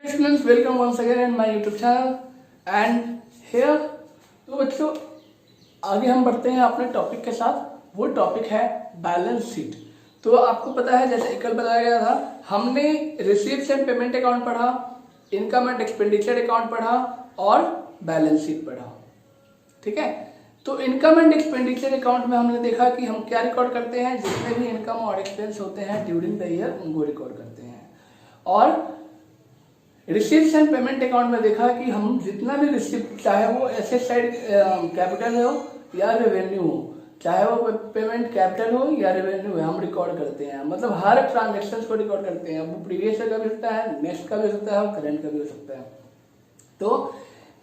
Students, welcome once again in my YouTube channel and here तो बच्चों आगे हम बढ़ते हैं अपने टॉपिक के साथ। वो टॉपिक है बैलेंस शीट। तो आपको पता है जैसे कल बताया गया था, हमने रिसीव्स एंड पेमेंट अकाउंट पढ़ा, इनकम एंड एक्सपेंडिचर अकाउंट पढ़ा और बैलेंस शीट पढ़ा। ठीक है, तो इनकम एंड एक्सपेंडिचर अकाउंट में हमने देखा कि हम क्या रिकॉर्ड करते हैं, जितने भी इनकम और एक्सपेंस होते हैं ड्यूरिंग द ईयर उनको रिकॉर्ड करते हैं। और रिसीव्स एंड पेमेंट अकाउंट में देखा कि हम जितना भी रिसीव, चाहे वो एसेट साइड कैपिटल हो या रेवेन्यू हो, चाहे वो पेमेंट कैपिटल हो या रेवेन्यू हो, हम रिकॉर्ड करते हैं। मतलब हर ट्रांजेक्शन को रिकॉर्ड करते हैं। वो प्रीवियस ईयर का भी हो सकता है, नेक्स्ट का भी हो सकता है और करंट का भी हो सकता है। तो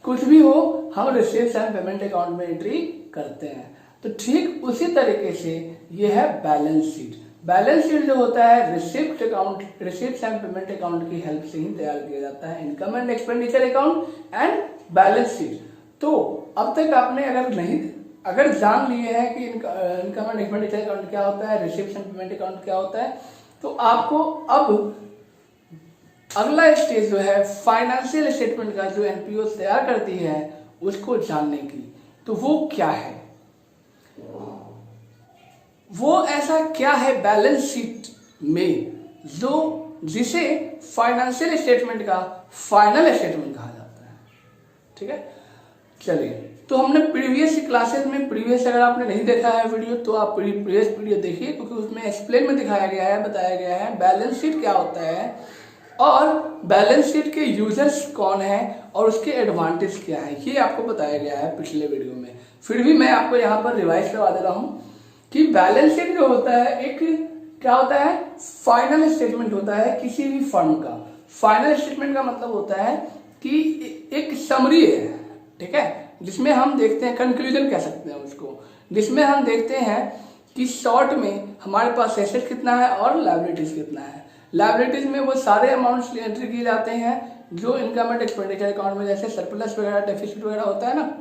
कुछ भी हो हम रिसीव्स एंड पेमेंट अकाउंट में एंट्री करते हैं। तो ठीक उसी तरीके से ये है बैलेंस शीट। बैलेंस शीट जो होता है receipt account, receipt and payment account की हेल्प से ही तैयार किया जाता है, income and expenditure account and balance sheet. तो अब तक आपने अगर जान लिए हैं कि इनकम एंड एक्सपेंडिचर अकाउंट क्या होता है, रिसिप्ट एंड पेमेंट अकाउंट क्या होता है, तो आपको अब अगला स्टेज जो है फाइनेंशियल स्टेटमेंट का जो एनपीओ तैयार करती है उसको जानने की। तो वो क्या है, वो ऐसा क्या है बैलेंस शीट में जिसे फाइनेंशियल स्टेटमेंट का फाइनल स्टेटमेंट कहा जाता है। ठीक है, चलिए तो हमने प्रीवियस क्लासेस में अगर आपने नहीं देखा है वीडियो तो आप प्रीवियस वीडियो देखिए, क्योंकि उसमें एक्सप्लेन में दिखाया गया है, बताया गया है बैलेंस शीट क्या होता है और बैलेंस शीट के यूजर्स कौन है और उसके एडवांटेज क्या है, ये आपको बताया गया है पिछले वीडियो में। फिर भी मैं आपको यहाँ पर रिवाइज करवा दे रहा हूँ कि बैलेंस शीट जो होता है एक क्या होता है, फाइनल स्टेटमेंट होता है किसी भी फर्म का। फाइनल स्टेटमेंट का मतलब होता है कि एक समरी है, ठीक है, जिसमें हम देखते हैं, कंक्लूजन कह सकते हैं उसको, जिसमें हम देखते हैं कि शॉर्ट में हमारे पास एसेट कितना है और लायबिलिटीज कितना है। लायबिलिटीज में वो सारे अमाउंट्स एंट्री किए जाते हैं जो इनकम एंड एक्सपेंडिचर अकाउंट में जैसे सरप्लस वगैरह डेफिसिट वगैरह होता है ना,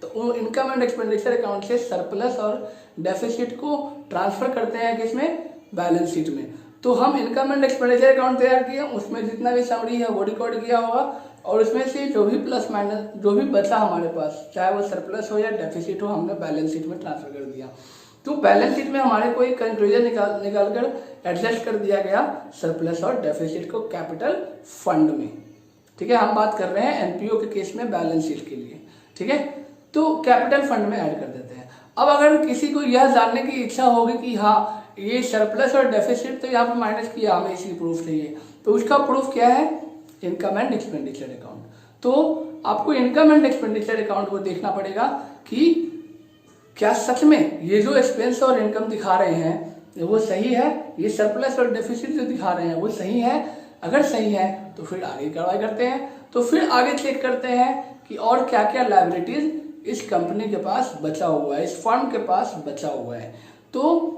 तो इनकम एंड एक्सपेंडिचर अकाउंट से सरप्लस और डेफिसिट को ट्रांसफर करते हैं किसमें, बैलेंस शीट में। तो हम इनकम एंड एक्सपेंडिचर अकाउंट तैयार किए, उसमें जितना भी समरी है वो रिकॉर्ड किया होगा और उसमें से जो भी प्लस माइनस जो भी बचा हमारे पास, चाहे वो सरप्लस हो या डेफिसिट हो, हमने बैलेंस शीट में ट्रांसफर कर दिया। तो बैलेंस शीट में हमारे को एक कंक्लूजन निकाल कर एडजस्ट कर दिया गया सरप्लस और डेफिसिट को कैपिटल फंड में। ठीक है, हम बात कर रहे हैं एनपीओ के केस में बैलेंस शीट के लिए। ठीक है, तो कैपिटल फंड में ऐड कर देते हैं। अब अगर किसी को यह जानने की इच्छा होगी कि हाँ ये सरप्लस और डेफिसिट तो यहाँ पे माइनस किया, हमें इसकी प्रूफ चाहिए, तो उसका प्रूफ क्या है, इनकम एंड एक्सपेंडिचर अकाउंट। तो आपको इनकम एंड एक्सपेंडिचर अकाउंट को देखना पड़ेगा कि क्या सच में ये जो एक्सपेंस और इनकम दिखा रहे हैं वो सही है, ये सरप्लस और डेफिसिट जो दिखा रहे हैं वो सही है। अगर सही है तो फिर आगे कार्रवाई करते हैं। तो फिर आगे चेक करते हैं कि और क्या क्या लायबिलिटीज इस कंपनी के पास बचा हुआ है, इस फर्म के पास बचा हुआ है। तो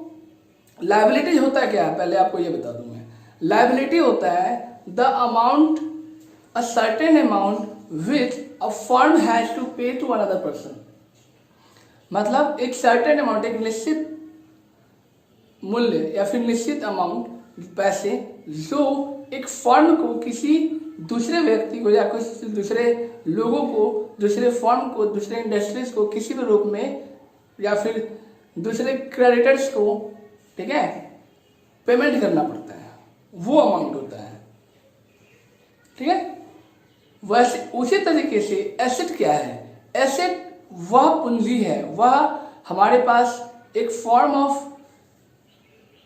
लायबिलिटीज होता है क्या है, पहले आपको ये बता दूं मैं। लायबिलिटी होता है the amount, a certain amount which a firm has to pay to another person. मतलब एक सर्टेन अमाउंट, एक निश्चित मूल्य या फिर निश्चित अमाउंट पैसे जो एक फर्म को किसी दूसरे व्यक्ति को या कुछ दूसरे लोगों को, दूसरे फर्म को, दूसरे इंडस्ट्रीज को किसी भी रूप में या फिर दूसरे क्रेडिटर्स को, ठीक है, पेमेंट करना पड़ता है, वो अमाउंट होता है। ठीक है, वैसे उसी तरीके से एसेट क्या है, एसेट वह पूंजी है, वह हमारे पास एक फॉर्म ऑफ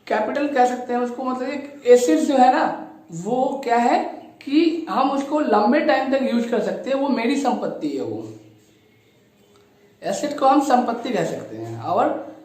कैपिटल कह सकते हैं उसको, मतलब एक एसेट जो है ना वो क्या है कि हम उसको लंबे टाइम तक यूज कर सकते हैं, वो मेरी संपत्ति है। वो एसेट को हम संपत्ति कह सकते हैं। और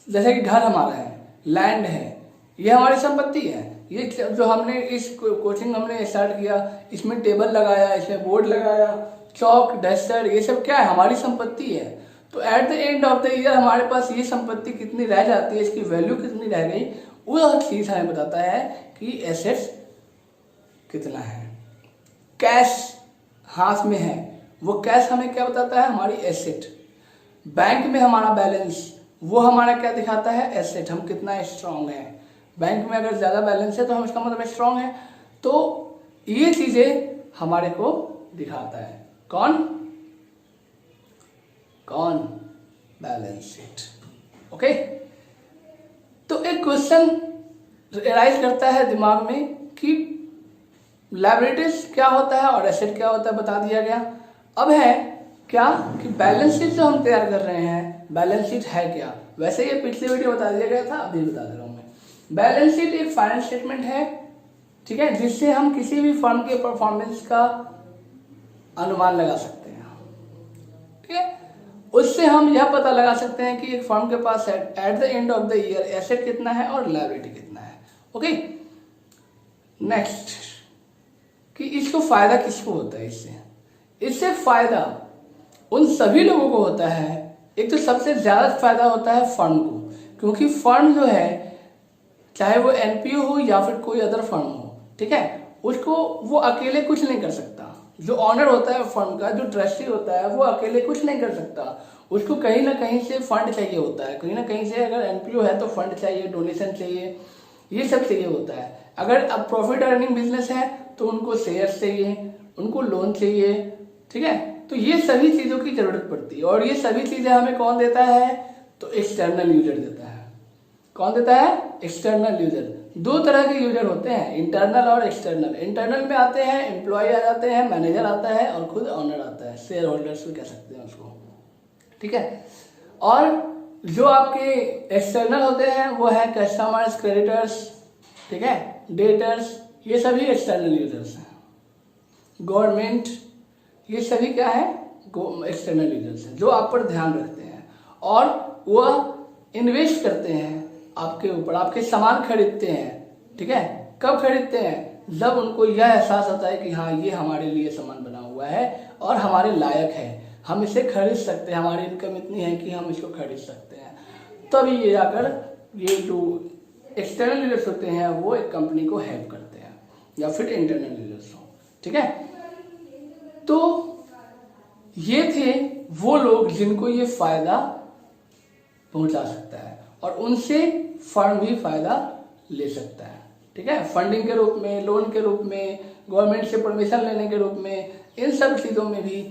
जैसे कि घर हमारा है, लैंड है, ये हमारी संपत्ति है। ये जो हमने इस कोचिंग हमने स्टार्ट किया, इसमें टेबल लगाया, इसमें बोर्ड लगाया, चौक डस्टर, ये सब क्या है, हमारी संपत्ति है। तो eight the end of the year हमारे पास ये संपत्ति कितनी रह जाती है, इसकी वैल्यू कितनी रह गई, वो चीज हमें बताता है कि एसेट्स कितना है। कैश हाथ में है, वो कैश हमें क्या बताता है, हमारी एसेट। बैंक में हमारा बैलेंस, वो हमारा क्या दिखाता है, एसेट, हम कितना स्ट्रांग है। बैंक में अगर ज्यादा बैलेंस है तो हम इसका मतलब स्ट्रांग है। तो ये चीजें हमारे को दिखाता है। कौन? Balance sheet. ओके, तो एक क्वेश्चन राइज करता है दिमाग में कि लायबिलिटीज क्या होता है और एसेट क्या होता है, बता दिया गया। अब है क्या कि बैलेंस शीट जो हम तैयार कर रहे हैं, बैलेंस शीट है क्या? वैसे ये पिछले वीडियो बता दिया गया था, अभी बता दे रहा हूं मैं। बैलेंस शीट एक फाइनेंस स्टेटमेंट है, ठीक है, जिससे हम किसी भी फर्म के परफॉर्मेंस का अनुमान लगा सकते हैं, ठीक है। उससे हम यह पता लगा सकते हैं कि एक फर्म के पास at the end of the year asset कितना है और लायबिलिटी कितना है। ओके, नेक्स्ट कि इसको फायदा किसको होता है? इससे फायदा उन सभी लोगों को होता है। एक तो सबसे ज्यादा फायदा होता है फर्म को, क्योंकि फर्म जो है, चाहे वो एनपीओ हो या फिर कोई अदर फर्म हो, ठीक है, उसको वो अकेले कुछ नहीं कर सकता। जो ऑनर होता है फर्म का, जो ट्रस्टी होता है, वो अकेले कुछ नहीं कर सकता। उसको कहीं ना कहीं से फंड चाहिए होता है, कहीं ना कहीं से अगर एनपीओ है तो फंड चाहिए, डोनेशन चाहिए, ये सब चाहिए होता है। अगर अब प्रॉफिट अर्निंग बिजनेस है तो उनको शेयर्स चाहिए, उनको लोन चाहिए, ठीक है। तो ये सभी चीजों की जरूरत पड़ती है, और ये सभी चीजें हमें कौन देता है? तो एक्सटर्नल यूजर देता है। कौन देता है? External user. दो तरह के यूजर होते हैं, इंटरनल और एक्सटर्नल। इंटरनल में आते हैं एम्प्लॉय आ जाते हैं, मैनेजर आता है और खुद ऑनर आता है, शेयर होल्डर्स भी कह सकते हैं उसको, ठीक है। और जो आपके एक्सटर्नल होते हैं वो है कस्टमर्स, क्रेडिटर्स, ठीक है, डेटर्स, ये सभी एक्सटर्नल यूजर्स हैं। गवर्नमेंट, ये सभी क्या है? एक्सटर्नल यूजर्स हैं, जो आप पर ध्यान रखते हैं और वह इन्वेस्ट करते हैं आपके ऊपर, आपके सामान खरीदते हैं, ठीक है। कब खरीदते हैं? जब उनको यह एहसास होता है कि हाँ, ये हमारे लिए सामान बना हुआ है और हमारे लायक है, हम इसे खरीद सकते हैं, हमारी इनकम इतनी है कि हम इसको खरीद सकते हैं। तब ये जाकर ये जो एक्सटर्नल यूजर्स होते हैं वो एक कंपनी को हेल्प करते हैं, या फिर इंटरनल यूजर्स हो, ठीक है। तो ये थे वो लोग जिनको ये फायदा पहुंचा सकता है, और उनसे फर्म भी फायदा ले सकता है, ठीक है। फंडिंग के रूप में, लोन के रूप में, गवर्नमेंट से परमिशन लेने के रूप में, इन सब चीजों में भी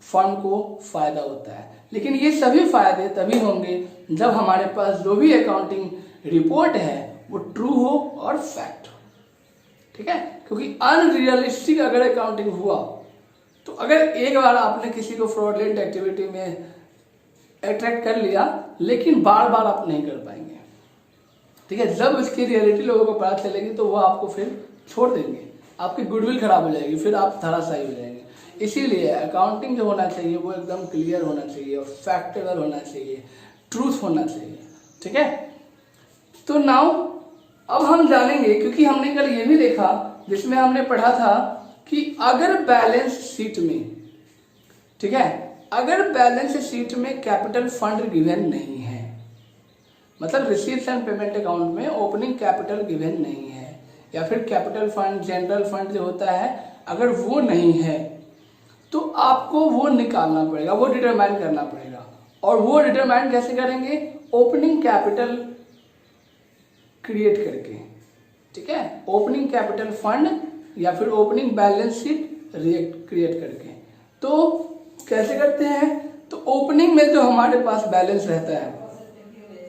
फर्म को फायदा होता है। लेकिन ये सभी फायदे तभी होंगे जब हमारे पास जो भी अकाउंटिंग रिपोर्ट है वो ट्रू हो और फैक्ट हो, ठीक है। क्योंकि अनरियलिस्टिक अगर अकाउंटिंग हुआ तो अगर एक बार आपने किसी को फ्रॉडलेंट एक्टिविटी में अट्रैक्ट कर लिया, लेकिन बार बार आप नहीं कर पाएंगे, ठीक है। जब उसकी रियलिटी लोगों को पता चलेगी तो वो आपको फिर छोड़ देंगे, आपकी गुडविल खराब हो जाएगी, फिर आप धराशायी हो जाएंगे। इसीलिए अकाउंटिंग जो होना चाहिए वो एकदम क्लियर होना चाहिए और फैक्टेबल होना चाहिए, ट्रूथ होना चाहिए, ठीक है। तो नाउ अब हम जानेंगे, क्योंकि हमने कल ये भी देखा जिसमें हमने पढ़ा था कि अगर बैलेंस शीट में, ठीक है, अगर बैलेंस शीट में कैपिटल फंड गिवन नहीं है, मतलब रिसीव्स एंड पेमेंट अकाउंट में ओपनिंग कैपिटल गिवन नहीं है, या फिर कैपिटल फंड, जनरल फंड जो होता है, अगर वो नहीं है तो आपको वो निकालना पड़ेगा, वो डिटरमाइन करना पड़ेगा। और वो डिटरमाइन कैसे करेंगे? ओपनिंग कैपिटल क्रिएट करके, ठीक है, ओपनिंग कैपिटल फंड या फिर ओपनिंग बैलेंस शीट क्रिएट करके। तो कैसे करते हैं? तो ओपनिंग में जो हमारे पास बैलेंस रहता है,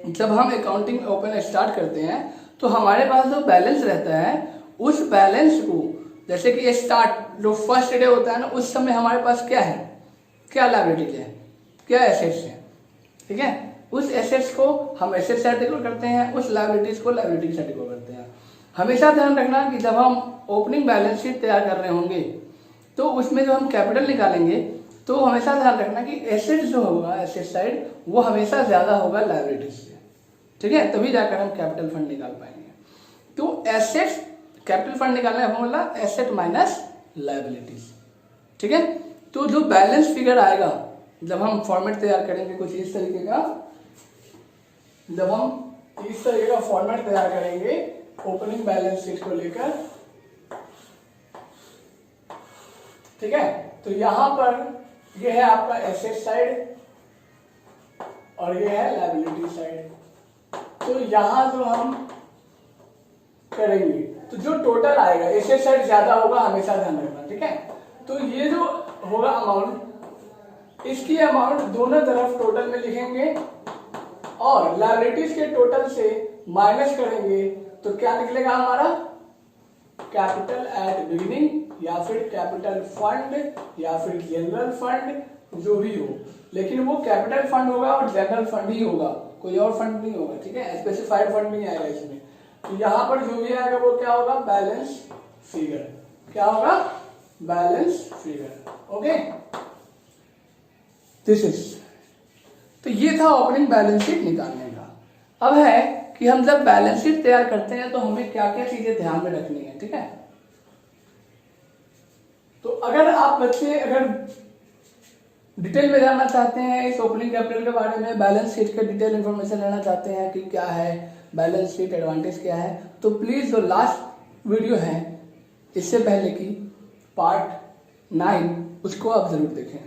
जब हम अकाउंटिंग ओपन स्टार्ट करते हैं तो हमारे पास जो बैलेंस रहता है, उस बैलेंस को, जैसे कि स्टार्ट जो फर्स्ट डे होता है ना, उस समय हमारे पास क्या है, क्या लायबिलिटीज है, क्या एसेट्स है, ठीक है। उस एसेट्स को हम एसेट साइड डिक्लेयर करते हैं, उस लायबिलिटीज को लायबिलिटी साइड डिक्लेयर करते हैं। हमेशा ध्यान रखना कि जब हम ओपनिंग बैलेंस शीट तैयार कर रहे होंगे तो उसमें जो हम कैपिटल निकालेंगे तो हमेशा ध्यान रखना कि एसेट जो होगा, एसेट साइड, वो हमेशा ज्यादा होगा लायबिलिटीज से, ठीक है, तभी जाकर हम कैपिटल फंड निकाल पाएंगे। तो एसेट, कैपिटल फंड निकालने का फॉर्मूला एसेट माइनस लायबिलिटीज, ठीक है। तो जो बैलेंस फिगर आएगा जब हम फॉर्मेट तैयार करेंगे कुछ इस तरीके का, जब हम इस तरीके का फॉर्मेट तैयार करेंगे ओपनिंग बैलेंस शीट को लेकर, ठीक है, तो यहां पर ये है आपका एसेट साइड और ये है लायबिलिटी साइड। तो यहां जो हम करेंगे तो जो टोटल आएगा एसेट साइड ज्यादा होगा, हमेशा ध्यान रखना, ठीक है। तो ये जो होगा अमाउंट, इसकी अमाउंट दोनों तरफ टोटल में लिखेंगे और लायबिलिटीज के टोटल से माइनस करेंगे तो क्या निकलेगा हमारा, कैपिटल एट बिगिनिंग या फिर कैपिटल फंड या फिर जनरल फंड, जो भी हो, लेकिन वो कैपिटल फंड होगा और जनरल फंड ही होगा, कोई और फंड नहीं होगा, ठीक है। स्पेसिफाइड फंड नहीं आएगा इसमें। तो यहाँ पर जो भी आएगा वो क्या होगा, बैलेंस फिगर, क्या होगा, balance figure, okay. This is, तो ये था ओपनिंग बैलेंस शीट निकालने का। अब है कि हम जब बैलेंस शीट तैयार करते हैं तो हमें क्या क्या चीजें ध्यान में रखनी है, ठीक है। तो अगर आप बच्चे अगर डिटेल में जानना चाहते हैं इस ओपनिंग कैपिटल के बारे में, बैलेंस शीट के डिटेल इंफॉर्मेशन लेना चाहते हैं कि क्या है बैलेंस शीट, एडवांटेज क्या है, तो प्लीज जो लास्ट वीडियो है इससे पहले की पार्ट 9 उसको आप जरूर देखें,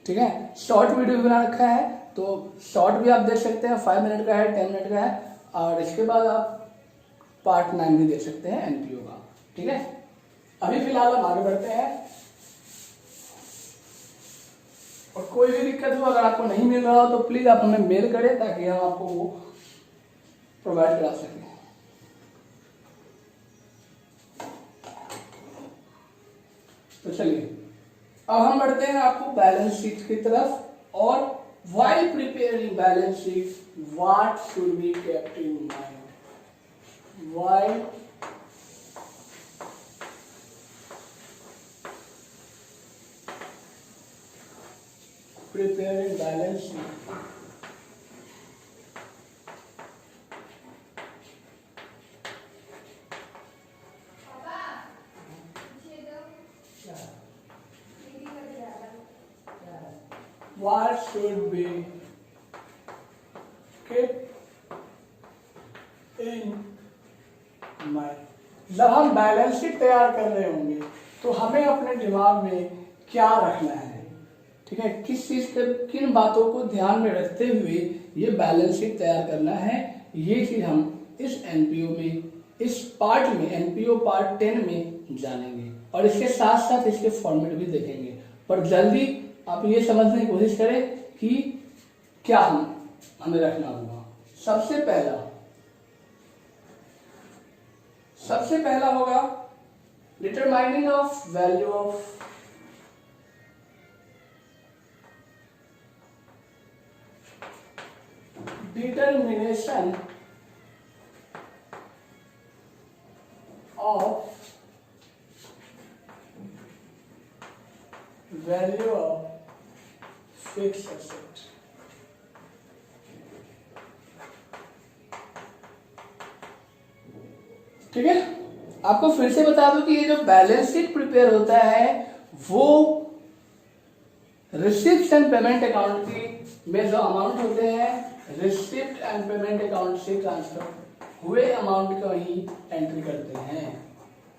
ठीक है। शॉर्ट वीडियो भी बना रखा है, तो शॉर्ट भी आप देख सकते हैं, 5 मिनट का है, 10 मिनट का है, और इसके बाद आप पार्ट 9 भी देख सकते हैं एनपीओ का, ठीक है। अभी फिलहाल हम आगे बढ़ते हैं, और कोई भी दिक्कत हो, अगर आपको नहीं मिल रहा हो तो प्लीज आप हमें मेल करें ताकि हम आपको वो प्रोवाइड करा सकें। तो चलिए अब हम बढ़ते हैं आपको बैलेंस शीट की तरफ, और while preparing balance sheet what should be kept in mind, while preparing balance sheet, what should be kept in mind। जब हम बैलेंस शीट तैयार कर रहे होंगे तो हमें अपने दिमाग में क्या रखना है, ठीक है, किस चीज के, किन बातों को ध्यान में रखते हुए ये बैलेंस शीट तैयार करना है, ये चीज हम इस एनपीओ में, इस पार्ट में, एनपीओ पार्ट 10 में जानेंगे, और इसके साथ साथ इसके फॉर्मेट भी देखेंगे। पर जल्दी आप ये समझने की कोशिश करें कि क्या हमें रखना होगा। सबसे पहला होगा determining of value of determination of value of fixed asset। ठीक है, आपको फिर से बता दूं कि ये जो बैलेंस शीट प्रिपेयर होता है वो रिसिप्ट एंड पेमेंट अकाउंट की में जो अमाउंट होते हैं, रिसिप्ट एंड पेमेंट अकाउंट से ट्रांसफर हुए अमाउंट को ही एंट्री करते हैं,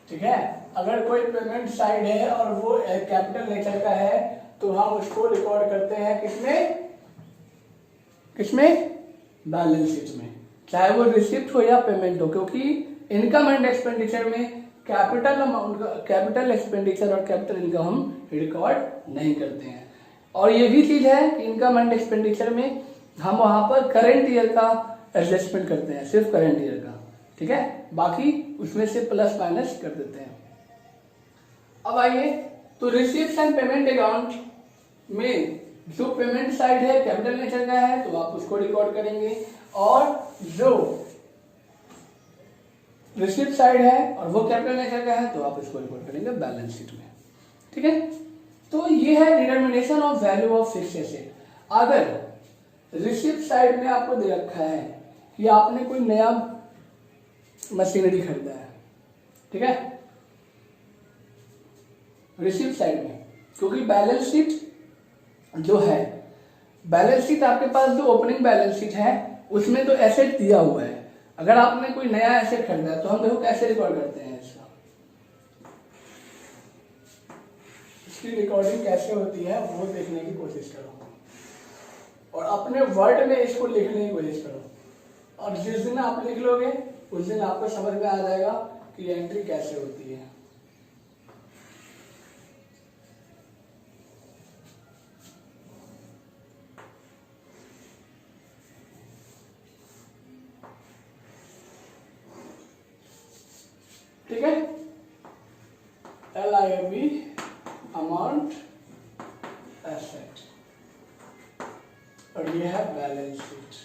ठीक है। अगर कोई पेमेंट साइड है और वो कैपिटल नेचर का है तो हम उसको रिकॉर्ड करते हैं किसमें बैलेंस शीट में, चाहे वो रिसिप्ट हो या पेमेंट हो, क्योंकि इनकम एंड एक्सपेंडिचर में कैपिटल अमाउंट, कैपिटल एक्सपेंडिचर और कैपिटल इनकम हम रिकॉर्ड नहीं करते हैं। और ये भी चीज है कि इनकम एंड एक्सपेंडिचर में हम वहां पर करेंट ईयर का एडजस्टमेंट करते हैं, सिर्फ करेंट ईयर का, ठीक है, बाकी उसमें से प्लस माइनस कर देते हैं। अब आइए, तो रिसीप्ट एंड पेमेंट अकाउंट में जो पेमेंट साइड है कैपिटल नेचर का है तो आप उसको रिकॉर्ड करेंगे, और जो रिसीप्ट साइड है और वो कैपिटल नेचर का है तो आप इसको रिकॉर्ड करेंगे बैलेंस शीट में, ठीक है। तो ये है determination of value of fixed asset. अगर रिसिप्ट साइड में आपको दे रखा है कि आपने कोई नया मशीनरी खरीदा है, ठीक है, रिसिप्ट साइड में, क्योंकि बैलेंस शीट जो है, बैलेंस शीट आपके पास जो ओपनिंग बैलेंस शीट है उसमें तो एसेट दिया हुआ है। अगर आपने कोई नया एसेट खरीदा है तो हम देखो कैसे रिकॉर्ड करते हैं इसका, इसकी रिकॉर्डिंग कैसे होती है वो देखने की कोशिश करो और अपने वर्ड में इसको लिखने की कोशिश करो, और जिस दिन आप लिख लोगे उस दिन आपको समझ में आ जाएगा कि एंट्री कैसे होती है। ठीक है, LIAB अमाउंट एसेट, और ये है बैलेंस शीट।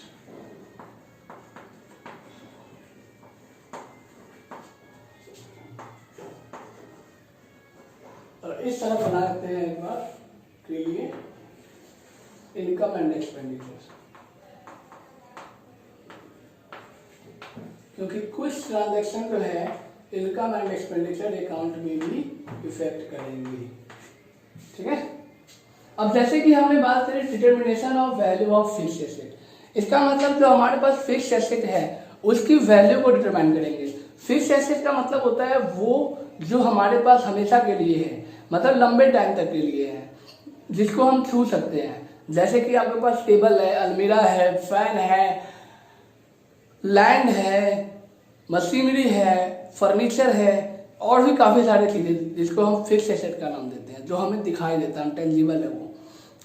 और इस तरह बनाते हैं एक बार के लिए इनकम एंड एक्सपेंडिचर, क्योंकि कुछ ट्रांजैक्शन जो है इनकम एंड एक्सपेंडिचर अकाउंट में भी इफेक्ट करेंगे। ठीक है, अब जैसे कि हमने बात करी determination of value of fixed asset, इसका मतलब जो हमारे पास फिक्स्ड एसेट है उसकी वैल्यू को डिटरमाइन करेंगे। फिक्स्ड एसेट का मतलब होता है वो जो हमारे पास हमेशा के लिए है, मतलब लंबे टाइम तक के लिए है, जिसको हम छू सकते हैं। जैसे कि आपके पास टेबल है, अलमीरा है, फैन है, लैंड है, मशीनरी है, फर्नीचर है, और भी काफ़ी सारी चीज़ें जिसको हम फिक्स एसेट का नाम देते हैं, जो हमें दिखाई देता है, टेंजिबल है वो।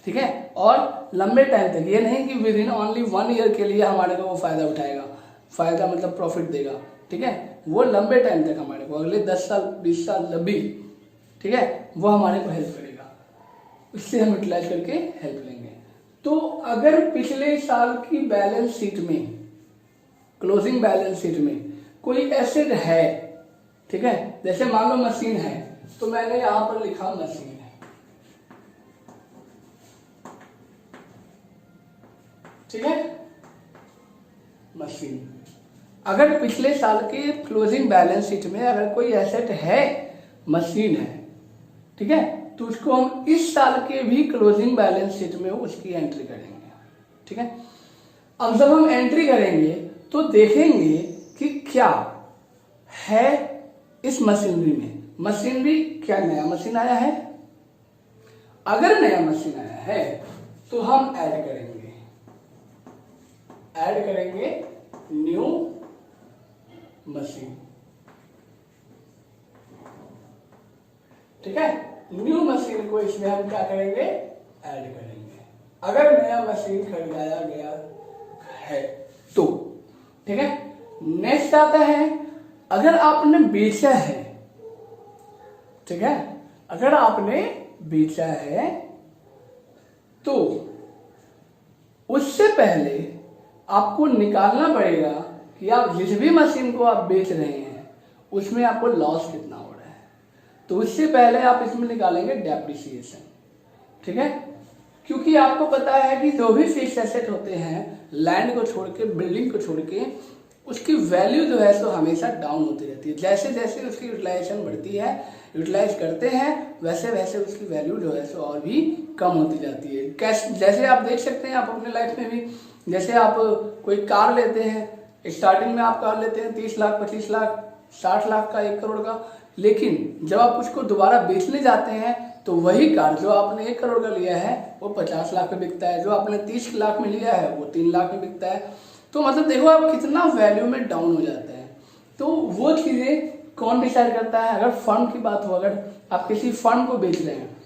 ठीक है, और लंबे टाइम तक, ये नहीं कि विद इन ओनली 1 ईयर के लिए हमारे को वो फ़ायदा उठाएगा, फ़ायदा मतलब प्रॉफिट देगा। ठीक है, वो लंबे टाइम तक हमारे को, अगले 10 साल 20 साल लंबी, ठीक है, वो हमारे को हेल्प करेगा, उससे हम यूटिलाइज करके हेल्प लेंगे। तो अगर पिछले साल की बैलेंस शीट में, क्लोजिंग बैलेंस शीट में कोई एसेट है, ठीक है, जैसे मान लो मशीन है, तो मैंने यहां पर लिखा मशीन है। ठीक है, मशीन, अगर पिछले साल के क्लोजिंग बैलेंस शीट में अगर कोई एसेट है, मशीन है, ठीक है, तो उसको हम इस साल के भी क्लोजिंग बैलेंस शीट में उसकी एंट्री करेंगे। ठीक है, अब जब हम एंट्री करेंगे तो देखेंगे कि क्या है इस मशीनरी में। मशीनरी क्या नया मशीन आया है? अगर नया मशीन आया है तो हम ऐड करेंगे न्यू मशीन। ठीक है, न्यू मशीन को इसमें हम क्या करेंगे, ऐड करेंगे, अगर नया मशीन खरीदाया गया है तो। ठीक है, नेक्स्ट आता है अगर आपने बेचा है। ठीक है, अगर आपने बेचा है तो उससे पहले आपको निकालना पड़ेगा कि आप जिस भी मशीन को आप बेच रहे हैं उसमें आपको लॉस कितना हो रहा है। तो उससे पहले आप इसमें निकालेंगे डेप्रिसिएशन। ठीक है, क्योंकि आपको पता है कि जो भी फिक्स एसेट होते हैं, लैंड को छोड़ के, बिल्डिंग को छोड़ के, उसकी वैल्यू जो है सो हमेशा डाउन होती रहती है। जैसे जैसे उसकी यूटिलाइजेशन बढ़ती है, यूटिलाइज करते हैं, वैसे वैसे उसकी वैल्यू जो है सो और भी कम होती जाती है। कैश, जैसे आप देख सकते हैं आप अपने लाइफ में भी, जैसे आप कोई कार लेते हैं, स्टार्टिंग में आप कार लेते हैं 30 लाख 25 लाख 60 लाख का, 1 करोड़ का, लेकिन जब आप उसको दोबारा बेचने जाते हैं तो वही कार जो आपने 1 करोड़ का लिया है वो 50 लाख में बिकता है, जो आपने 30 लाख में लिया है वो 3 लाख में बिकता है। तो मतलब देखो आप कितना वैल्यू में डाउन हो जाता है। तो वो चीज़ें कौन डिसाइड करता है? अगर फंड की बात हो, अगर आप किसी फंड को बेच रहे हैं,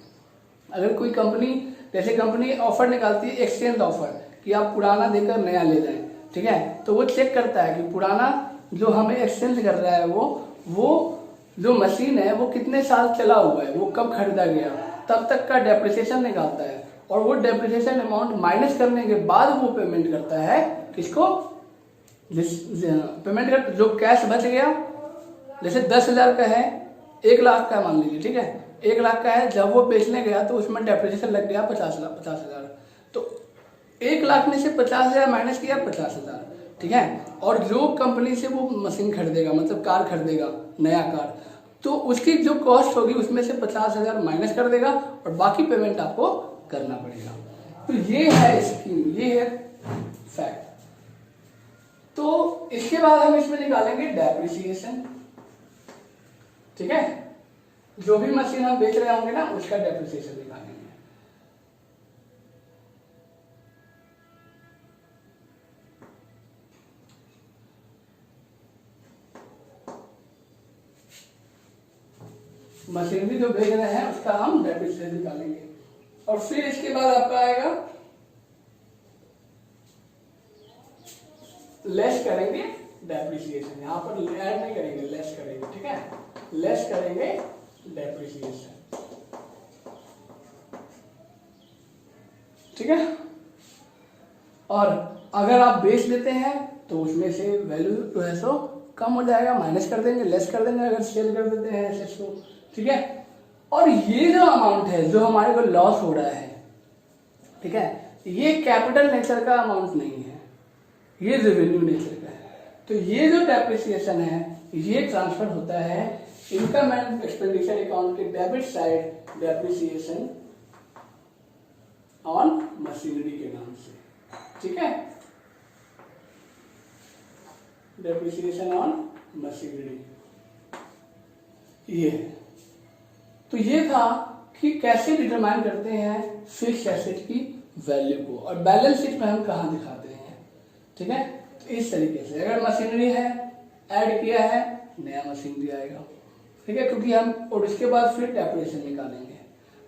अगर कोई कंपनी, जैसे कंपनी ऑफर निकालती है एक्सचेंज ऑफर कि आप पुराना देकर नया ले जाएं, ठीक है, तो वो चेक करता है कि पुराना जो हमें एक्सचेंज कर रहा है वो जो मशीन है वो कितने साल चला हुआ है, वो कब खरीदा गया, तब तक का डेप्रिसिएशन निकालता है, और वो डेप्रिसिएशन अमाउंट माइनस करने के बाद वो पेमेंट करता है किसको, पेमेंट कर जो कैश बच गया। जैसे 10,000 का है, 1 लाख का मान लीजिए, ठीक है, 1 लाख का है, जब वो बेचने गया तो उसमें डेप्रिसिएशन लग गया 50,000, तो 1 लाख में से 50,000 माइनस किया 50,000। ठीक है, और जो कंपनी से वो मशीन खरीदेगा, मतलब कार खरीदेगा, नया कार, तो उसकी जो कॉस्ट होगी उसमें से 50,000 माइनस कर देगा और बाकी पेमेंट आपको करना पड़ेगा। तो ये है स्कीम, ये है फैक्ट। तो इसके बाद हम इसमें निकालेंगे डेप्रिसिएशन। ठीक है, जो भी मशीन हम बेच रहे होंगे ना उसका डेप्रिसिएशन निकालेंगे। मशीनरी जो बेच रहे हैं उसका हम डेप्रिसिएशन निकालेंगे। और फिर इसके बाद आपका आएगा लेस करेंगे डेप्रिसिएशन, यहाँ पर ऐड नहीं करेंगे, लेस करेंगे, ठीक है, लेस करेंगे डेप्रिसिएशन, ठीक है। और अगर आप बेच लेते हैं तो उसमें से वैल्यू जो है सो कम हो जाएगा, माइनस कर देंगे, लेस कर देंगे अगर सेल कर देते हैं एसेट्स को, ठीक है। और ये जो अमाउंट है जो हमारे को लॉस हो रहा है, ठीक है, ये कैपिटल नेचर का अमाउंट नहीं है, ये रेवेन्यू नेचर का है। तो ये जो डेप्रिसिएशन है ये ट्रांसफर होता है इनकम एंड एक्सपेंडिचर अकाउंट के debit side, depreciation on machinery के नाम से, ठीक है, डेप्रिसिएशन ऑन मशीनरी। ये तो ये था कि कैसे डिटरमाइन करते हैं फिक्स एसेट की वैल्यू को, और बैलेंस शीट में हम कहाँ दिखाते हैं, ठीक है। तो इस तरीके से अगर मशीनरी है, ऐड किया है, नया मशीनरी आएगा, ठीक है, क्योंकि हम और उसके बाद फिर डेप्रिसिएशन निकालेंगे,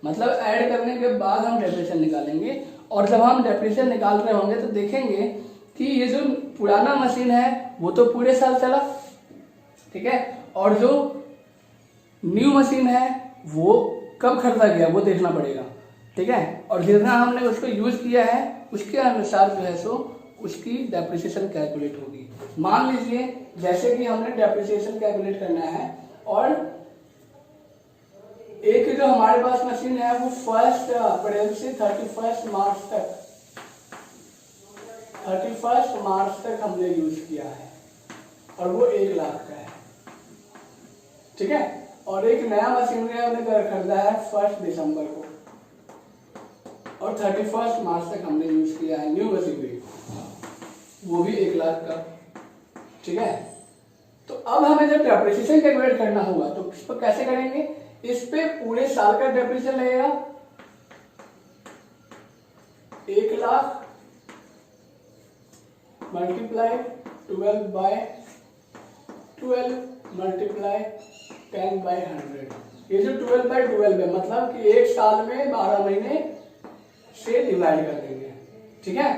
मतलब ऐड करने के बाद हम डेप्रिसिएशन निकालेंगे। और जब हम डेप्रिसिएशन निकाल रहे होंगे तो देखेंगे कि ये जो पुराना मशीन है वो तो पूरे साल चला, ठीक है, और जो न्यू मशीन है वो कब खरीदा गया वो देखना पड़ेगा, ठीक है, और जितना हमने उसको यूज किया है उसके अनुसार जो है सो उसकी डेप्रिसिएशन कैलकुलेट होगी। मान लीजिए जैसे कि हमने डेप्रिसिएशन कैलकुलेट करना है, और एक जो हमारे पास मशीन है वो 1 अप्रैल से 31 मार्च तक हमने यूज किया है और वो 1 लाख का है, ठीक है। और एक नया मशीनरी हमने खरीदा है 1 दिसंबर को और 31 मार्च तक हमने यूज किया है न्यू मशीनरी, वो भी 1 लाख का, ठीक है। तो अब हमें जब डेप्रिसिएशन कैलकुलेट करना होगा तो इस पर कैसे करेंगे, इस पे पूरे साल का डेप्रिसिएशन लगेगा 1 लाख मल्टीप्लाई 12 मल्टीप्लाई 10/100। ये जो 12/12 है मतलब कि एक साल में 12 महीने से डिवाइड कर देंगे, ठीक है,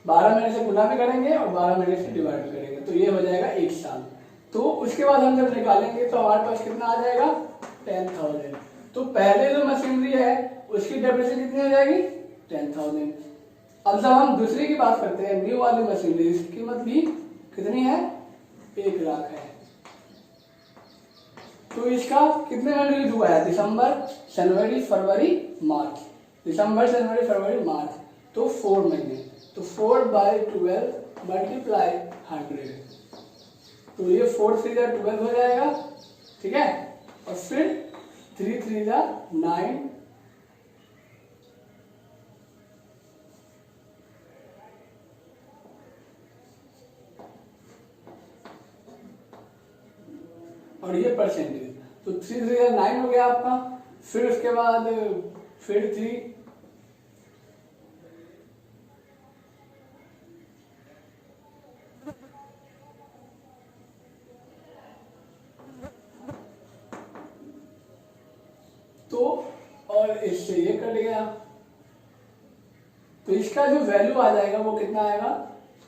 12 महीने से गुना भी करेंगे और 12 महीने से डिवाइड करेंगे, तो ये हो जाएगा 1 साल। तो उसके बाद हम जब निकालेंगे तो हमारे पास कितना आ जाएगा 10,000। तो पहले जो मशीनरी है उसकी डेप्रिसिएशन कितनी हो जाएगी 10,000। अब जब हम दूसरी की बात करते हैं न्यू वाली मशीनरी, इसकी कीमत भी कितनी है 1 लाख है। तो इसका कितने महीने यूज हुआ है, दिसंबर जनवरी फरवरी मार्च, दिसंबर जनवरी फरवरी मार्च, तो 4 महीने, तो 4/12 मल्टीप्लाई 100, तो ये 4 3 12 हो जाएगा, ठीक है, और फिर 3 3 9, और ये परसेंटेज, तो 3 3 9 हो गया आपका, फिर उसके बाद फिर 3, तो और इससे ये कट गया, तो इसका जो वैल्यू आ जाएगा वो कितना आएगा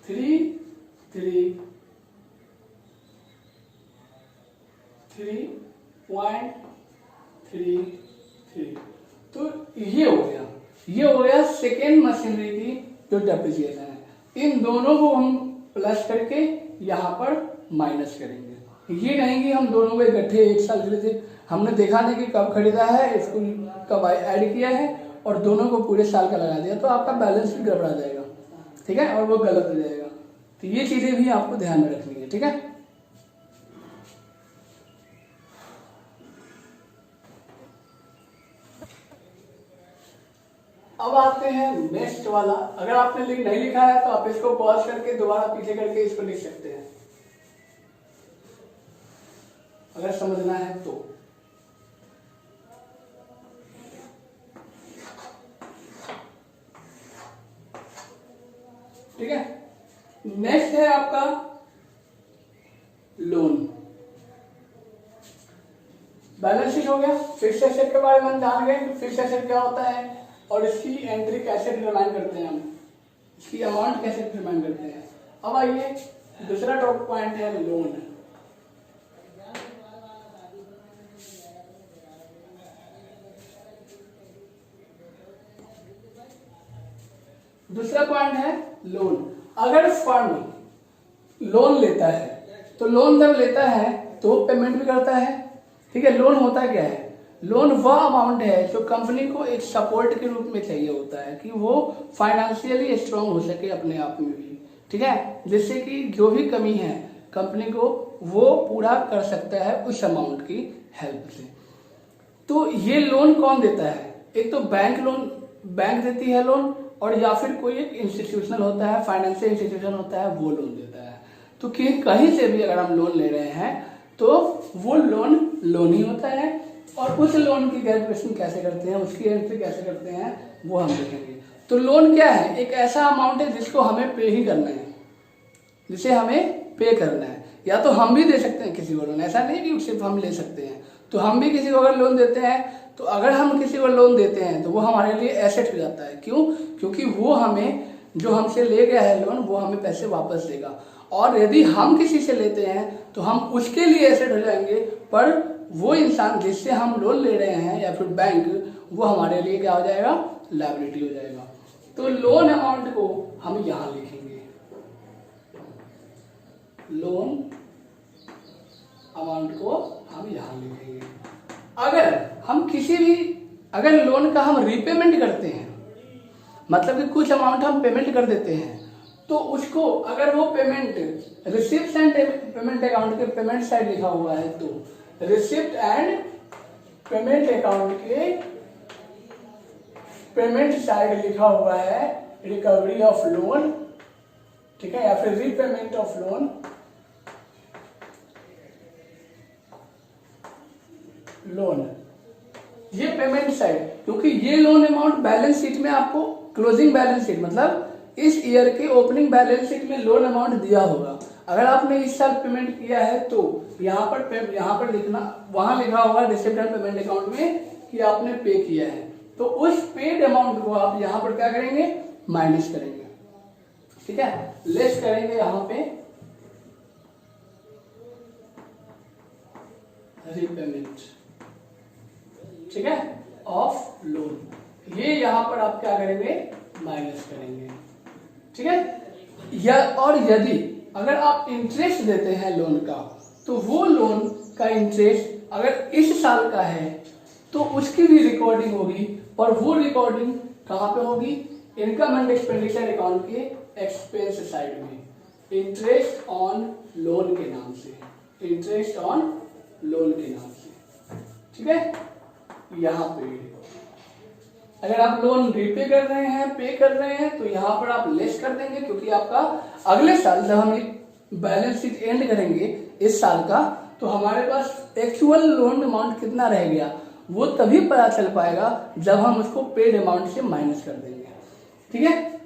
3.33। तो ये हो गया सेकेंड मशीनरी की जो डेप्रिसिएशन है। इन दोनों को हम प्लस करके यहाँ पर माइनस करेंगे। ये नहीं कि हम दोनों को इकट्ठे एक साल खरीदे, हमने देखा नहीं कि कब खरीदा है, इसको कब ऐड किया है और दोनों को पूरे साल का लगा दिया, तो आपका बैलेंस भी गड़बड़ा जाएगा, ठीक है, और वो गलत हो जाएगा। तो ये चीजें भी आपको ध्यान में रखनी है, ठीक है। अब आते हैं नेक्स्ट वाला। अगर आपने नहीं लिखा है तो आप इसको पॉज करके दोबारा पीछे करके इसको लिख सकते हैं अगर समझना है तो। ठीक है, नेक्स्ट है आपका लोन। बैलेंस शीट हो गया। फिक्स एसेट के बारे में हम जान गए कि फिक्स एसेट क्या होता है और इसकी एंट्री कैसे डिटरमाइन करते हैं, हम इसकी अमाउंट कैसे डिटरमाइन करते हैं। अब आइए दूसरा टॉप पॉइंट है लोन। दूसरा पॉइंट है लोन। अगर फर्म लोन लेता है तो लोन जब लेता है तो पेमेंट भी करता है, ठीक है। लोन होता क्या है, लोन वह अमाउंट है जो कंपनी को एक सपोर्ट के रूप में चाहिए होता है कि वो फाइनेंशियली स्ट्रांग हो सके अपने आप में भी, ठीक है, जिससे कि जो भी कमी है कंपनी को वो पूरा कर सकता है उस अमाउंट की हेल्प से। तो ये लोन कौन देता है, एक तो बैंक देती है लोन, और या फिर कोई एक इंस्टीट्यूशनल होता है, फाइनेंशियल इंस्टीट्यूशन होता है, वो लोन देता है। तो कहीं से भी अगर हम लोन ले रहे हैं तो वो लोन ही होता है। और उस लोन की कैलकुलेशन कैसे करते हैं, उसकी एंट्री कैसे करते हैं, वो हम देखेंगे। तो लोन क्या है, एक ऐसा अमाउंट है जिसको हमें पे ही करना है, जिसे हमें पे करना है। या तो हम भी दे सकते हैं किसी को लोन, ऐसा नहीं कि सिर्फ हम ले सकते हैं। तो हम भी किसी को अगर लोन देते हैं, तो अगर हम किसी को लोन देते हैं तो वो हमारे लिए एसेट हो जाता है। क्यों, क्योंकि वो हमें, जो हमसे ले गया है लोन, वो हमें पैसे वापस देगा। और यदि हम किसी से लेते हैं तो हम उसके लिए एसेट हो जाएंगे, पर वो इंसान जिससे हम लोन ले रहे हैं या फिर बैंक, वो हमारे लिए क्या हो जाएगा, लायबिलिटी हो जाएगा। तो लोन अमाउंट को हम यहां लिखेंगे, लोन अमाउंट को हम यहां लिखेंगे। अगर लोन का हम रीपेमेंट करते हैं, मतलब कि कुछ अमाउंट हम पेमेंट कर देते हैं, तो उसको अगर वो payment receipt and payment account के पेमेंट साइड लिखा हुआ है, तो रिसिप्ट एंड पेमेंट अकाउंट के पेमेंट साइड लिखा हुआ है रिकवरी ऑफ लोन, ठीक है, या फिर रीपेमेंट ऑफ लोन, ये पेमेंट साइड। क्योंकि ये लोन अमाउंट बैलेंस शीट में आपको क्लोजिंग बैलेंस शीट, मतलब इस ईयर के ओपनिंग बैलेंस शीट में लोन अमाउंट दिया होगा। अगर आपने इस साल पेमेंट किया है तो यहाँ पर लिखना, वहां लिखा होगा रिसिप्ट एंड पेमेंट अकाउंट में कि आपने पे किया है। तो उस पेड अमाउंट को आप यहाँ पर क्या करेंगे, माइनस करेंगे, ठीक है, लेस करेंगे यहाँ पे रीपेमेंट, ठीक है, ऑफ लोन। ये यहां पर आप क्या करेंगे, माइनस करेंगे, ठीक है। और यदि अगर आप इंटरेस्ट देते हैं लोन का, तो वो लोन का इंटरेस्ट अगर इस साल का है तो उसकी भी रिकॉर्डिंग होगी, और वो रिकॉर्डिंग कहां पे होगी, इनकम एंड एक्सपेंडिचर अकाउंट के एक्सपेंस साइड में, इंटरेस्ट ऑन लोन के नाम से, इंटरेस्ट ऑन लोन के नाम से, ठीक है। यहाँ पे अगर आप लोन रीपे कर रहे हैं, पे कर रहे हैं, तो यहाँ पर आप लेस कर देंगे, क्योंकि आपका अगले साल जब हम बैलेंस शीट एंड करेंगे इस साल का, तो हमारे पास एक्चुअल लोन अमाउंट कितना रह गया वो तभी पता चल पाएगा जब हम उसको पेड अमाउंट से माइनस कर देंगे, ठीक है।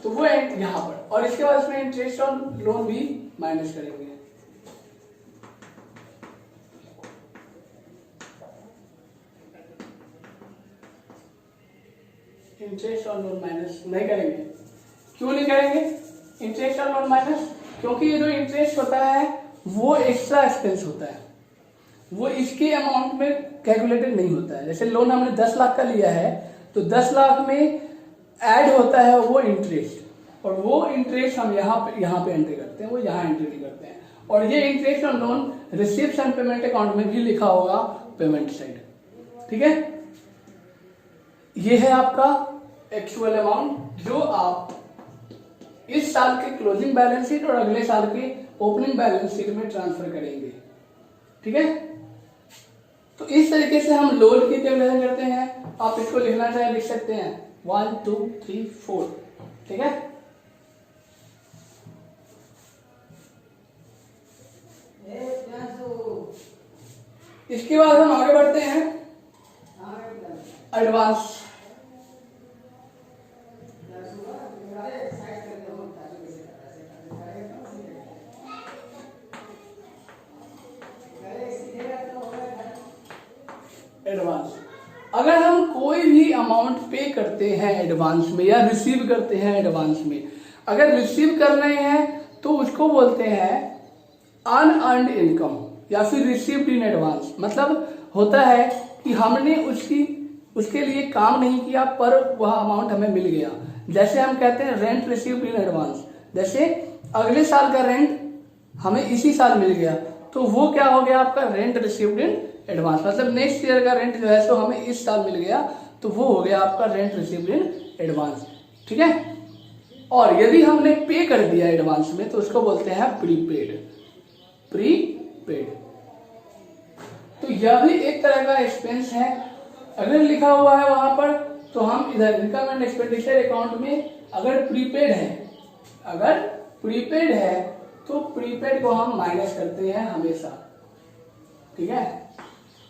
तो वो यहाँ पर, और इसके बाद इसमें इंटरेस्ट ऑन लोन भी माइनस करेंगे। इंटरेस्ट ऑन लोन माइनस नहीं करेंगे। क्यों नहीं करेंगे इंटरेस्ट ऑन लोन माइनस, क्योंकि ये जो इंटरेस्ट होता है वो एक्स्ट्रा एक्सपेंस होता है, वो इसके अमाउंट में कैलकुलेटेड नहीं होता है। जैसे लोन हमने 10 लाख का लिया है, तो 10 लाख में ऐड होता है वो इंटरेस्ट, और वो इंटरेस्ट हम यहाँ पे एंट्री करते हैं, वो यहाँ एंट्री नहीं करते हैं। और ये interest on loan receipt and payment account में भी लिखा होगा पेमेंट साइड, ठीक है। ये है आपका एक्चुअल अमाउंट जो आप इस साल के क्लोजिंग बैलेंस शीट और अगले साल के ओपनिंग बैलेंस शीट में ट्रांसफर करेंगे, ठीक है। तो इस तरीके से हम लोन की कैलकुलेशन करते हैं। आप इसको लिखना चाहे लिख सकते हैं 1 2 3 4, ठीक है। इसके बाद हम आगे बढ़ते हैं एडवांस। एडवांस। अगर हम कोई भी अमाउंट पे करते हैं एडवांस में या रिसीव करते हैं एडवांस में, अगर रिसीव कर रहे हैं तो उसको बोलते हैं अनअर्न्ड इनकम या फिर रिसीव्ड इन एडवांस। मतलब होता है कि हमने उसके लिए काम नहीं किया पर वह अमाउंट हमें मिल गया। जैसे हम कहते हैं रेंट रिसीव्ड इन एडवांस, जैसे अगले साल का रेंट हमें इसी साल मिल गया तो वो क्या हो गया आपका रेंट रिसीव्ड इन एडवांस। मतलब नेक्स्ट ईयर का रेंट जो है सो हमें इस साल मिल गया तो वो हो गया आपका रेंट रिसीव्ड इन एडवांस। ठीक है। और यदि हमने पे कर दिया एडवांस में तो उसको बोलते हैं प्रीपेड। प्रीपेड तो यह भी एक तरह का एक्सपेंस है। अगर लिखा हुआ है वहां पर तो हम इधर इनकम एंड एक्सपेंडिचर अकाउंट में अगर प्रीपेड है तो प्रीपेड को हम माइनस करते हैं हमेशा। ठीक है,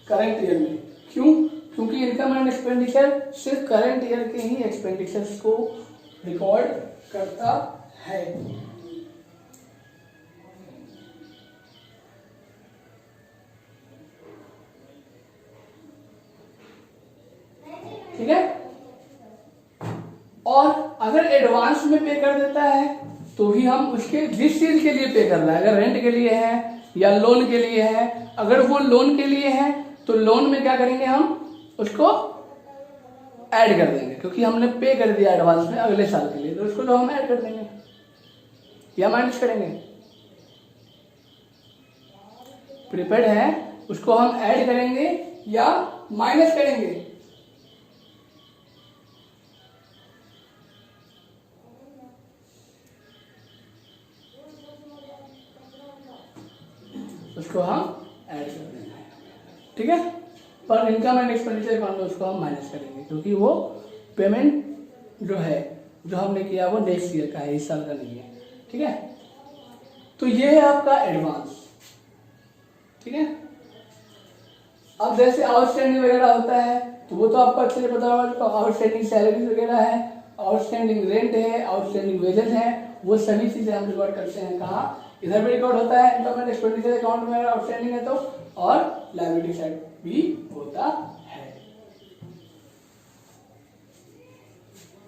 करंट ईयर में। क्यों? क्योंकि इनकम एंड एक्सपेंडिचर सिर्फ करंट ईयर के ही एक्सपेंडिचर्स को रिकॉर्ड करता है। ठीक है। और अगर एडवांस में पे कर देता है तो भी हम उसके जिस चीज के लिए पे कर रहा है, अगर रेंट के लिए है या लोन के लिए है, अगर वो लोन के लिए है तो लोन में क्या करेंगे हम उसको ऐड कर देंगे, क्योंकि हमने पे कर दिया एडवांस में अगले साल के लिए तो उसको तो हम ऐड कर देंगे या माइनस करेंगे। प्रीपेड है उसको हम ऐड करेंगे या माइनस करेंगे। उसको हम ऐड कर देंगे। ठीक है। पर इनकम एंड एक्सपेंडिचर अकाउंट में उसको हम माइनस करेंगे क्योंकि वो पेमेंट जो है जो हमने किया वो नेक्स्ट ईयर का है, इस साल का नहीं है। ठीक है। तो ये है आपका एडवांस। ठीक है। अब जैसे आउटस्टैंडिंग वगैरह होता है तो वो तो आपको अच्छे से पता होगा। तो आउटस्टैंडिंग सैलरी वगैरह है, आउटस्टैंडिंग रेंट है, आउटस्टैंडिंग वेजेस है, वो सभी चीजें हम रिकॉर्ड करते हैं। कहाँ? इधर भी रिकॉर्ड होता है इनकम एंड एक्सपेंडिचर अकाउंट में अगर आउटस्टैंडिंग है तो, और लायबिलिटी साइड भी होता है।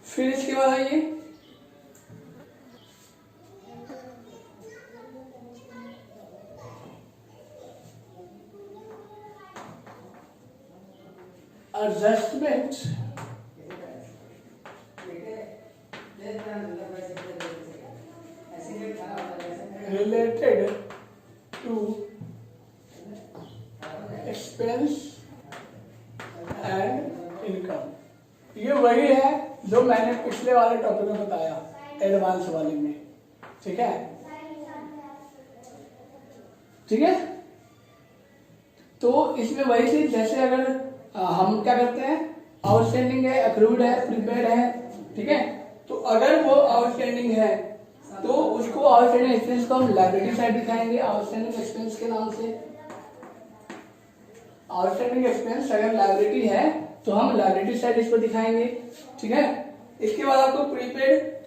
फिर इसके बाद आइए adjustment related to expense and income। ये वही है जो मैंने पिछले वाले टॉपिक में बताया एडवांस वाले में। ठीक है। ठीक है। तो इसमें वही चीज, जैसे अगर हम क्या करते हैं आउटस्टैंडिंग है, अक्रूड है, प्रीपेड है। ठीक है। तो अगर वो आउटस्टैंडिंग है तो उसको आउटस्टैंडिंग एक्सपेंस को हम लायबिलिटी साइड दिखाएंगे आउटस्टैंडिंग एक्सपेंस के नाम से। आउटस्टैंडिंग एक्सपेंस अगर लायबिलिटी है तो हम लायबिलिटी साइड इसको दिखाएंगे। ठीक है। इसके बाद आपको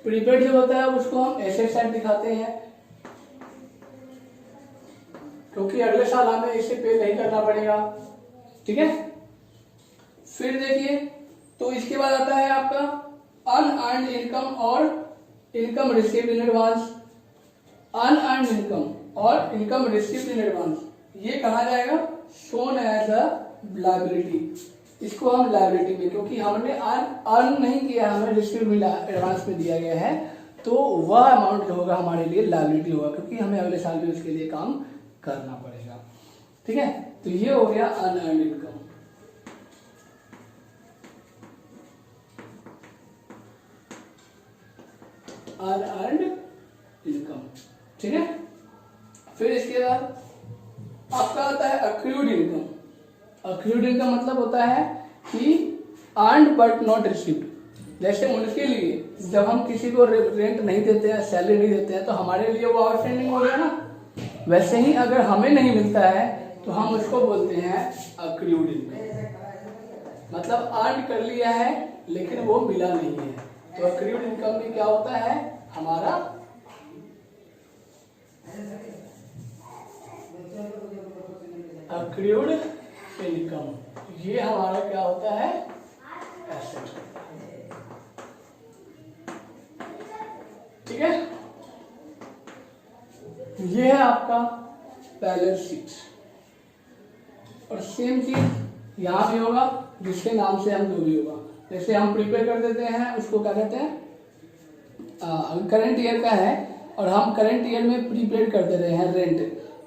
प्रीपेड जो होता है उसको हम एसेट साइड दिखाते हैं, क्योंकि अगले साल हमें इसे पे नहीं करना पड़ेगा। ठीक है। फिर देखिए तो इसके बाद आता है आपका अनअर्न्ड इनकम और income received in advance. Unearned income और इनकम रिसीव्ड इन एडवांस ये कहा जाएगा शोन एज अ लायबिलिटी। इसको हम लायबिलिटी में, क्योंकि हमने अर्न नहीं किया, हमें रिसीव्ड मिला, एडवांस में दिया गया है, तो वह अमाउंट जो होगा हमारे लिए लायबिलिटी होगा, क्योंकि हमें अगले साल भी उसके लिए काम करना पड़ेगा। ठीक है। तो ये हो गया अनअर्न्ड इनकम। Unearned income. ठीक है। फिर इसके बाद आपका आता है अक्रूड इनकम। अक्रूड इनकम मतलब होता है कि अर्न्ड बट नॉट रिसीव्ड। जैसे उनके लिए जब हम किसी को रेंट नहीं देते हैं, सैलरी नहीं देते हैं, तो हमारे लिए वो आउटस्टैंडिंग हो गया ना। वैसे ही अगर हमें नहीं मिलता है तो हम उसको बोलते हैं अक्रूड इनकम। मतलब अर्न कर लिया है लेकिन वो मिला नहीं है, तो अक्रूड इनकम में क्या होता है हमारा अक्रूड इनकम, ये हमारा क्या होता है, एसेट होता है। ठीक है, ये है आपका बैलेंस शीट। और सेम चीज यहां भी होगा, जिसके नाम से हम जो भी होगा, जैसे हम प्रिपेयर कर देते हैं उसको क्या कहते हैं, करंट ईयर का है और हम करंट ईयर में प्रीपेड कर दे रहे हैं रेंट,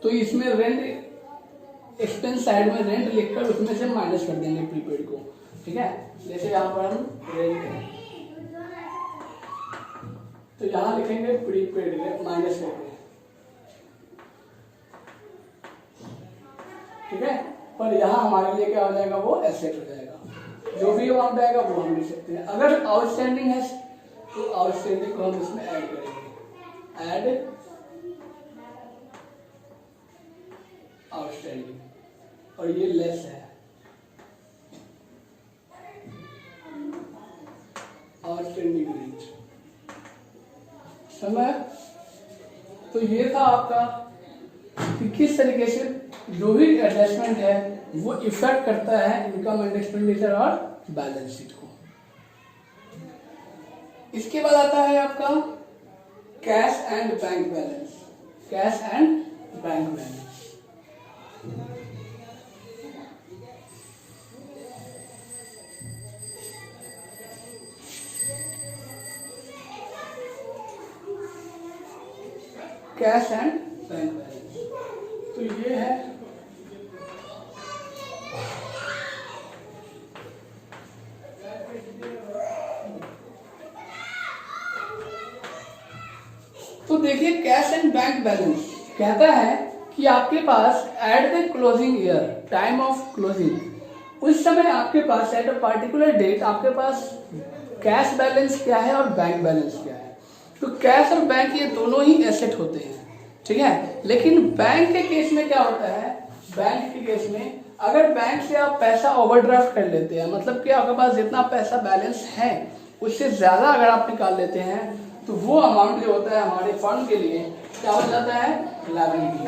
तो इसमें रेंट एक्सपेंस साइड में रेंट लिखकर उसमें से माइनस कर देंगे प्रीपेड को। ठीक है, जैसे यहाँ पर हम रेंट है तो यहाँ लिखेंगे प्रीपेड माइनस करके। ठीक है, पर यहाँ हमारे लिए क्या हो जाएगा, वो एसेट हो जाएगा। जो भी अमाउंट आएगा वो हम लिख सकते हैं। अगर आउटस्टैंडिंग है तो आउटस्टैंडिंग को हम इसमें ऐड करेंगे, ऐड आउटस्टैंडिंग, और ये लेस है आउटस्टैंडिंग रेंट। समय तो ये था आपका कि किस तरीके से जो भी एडजस्टमेंट है वो इफेक्ट करता है इनकम एंड एक्सपेंडिचर और बैलेंस शीट को। इसके बाद आता है आपका cash and bank balance. Cash and bank balance, cash and bank balance तो ये है तो देखिए कैश एंड बैंक बैलेंस कहता है कि आपके पास at the closing year, time of closing, उस समय आपके पास एट अ पार्टिकुलर डेट आपके पास कैश बैलेंस क्या है और बैंक बैलेंस क्या है। तो कैश और बैंक ये दोनों ही एसेट होते हैं। ठीक है, लेकिन बैंक के केस में क्या होता है, बैंक के केस में अगर बैंक से आप पैसा ओवरड्राफ्ट कर लेते हैं, मतलब कि आपके पास जितना पैसा बैलेंस है उससे ज्यादा अगर आप निकाल लेते हैं तो वो अमाउंट जो होता है हमारे फंड के लिए क्या हो जाता है, लायबिलिटी।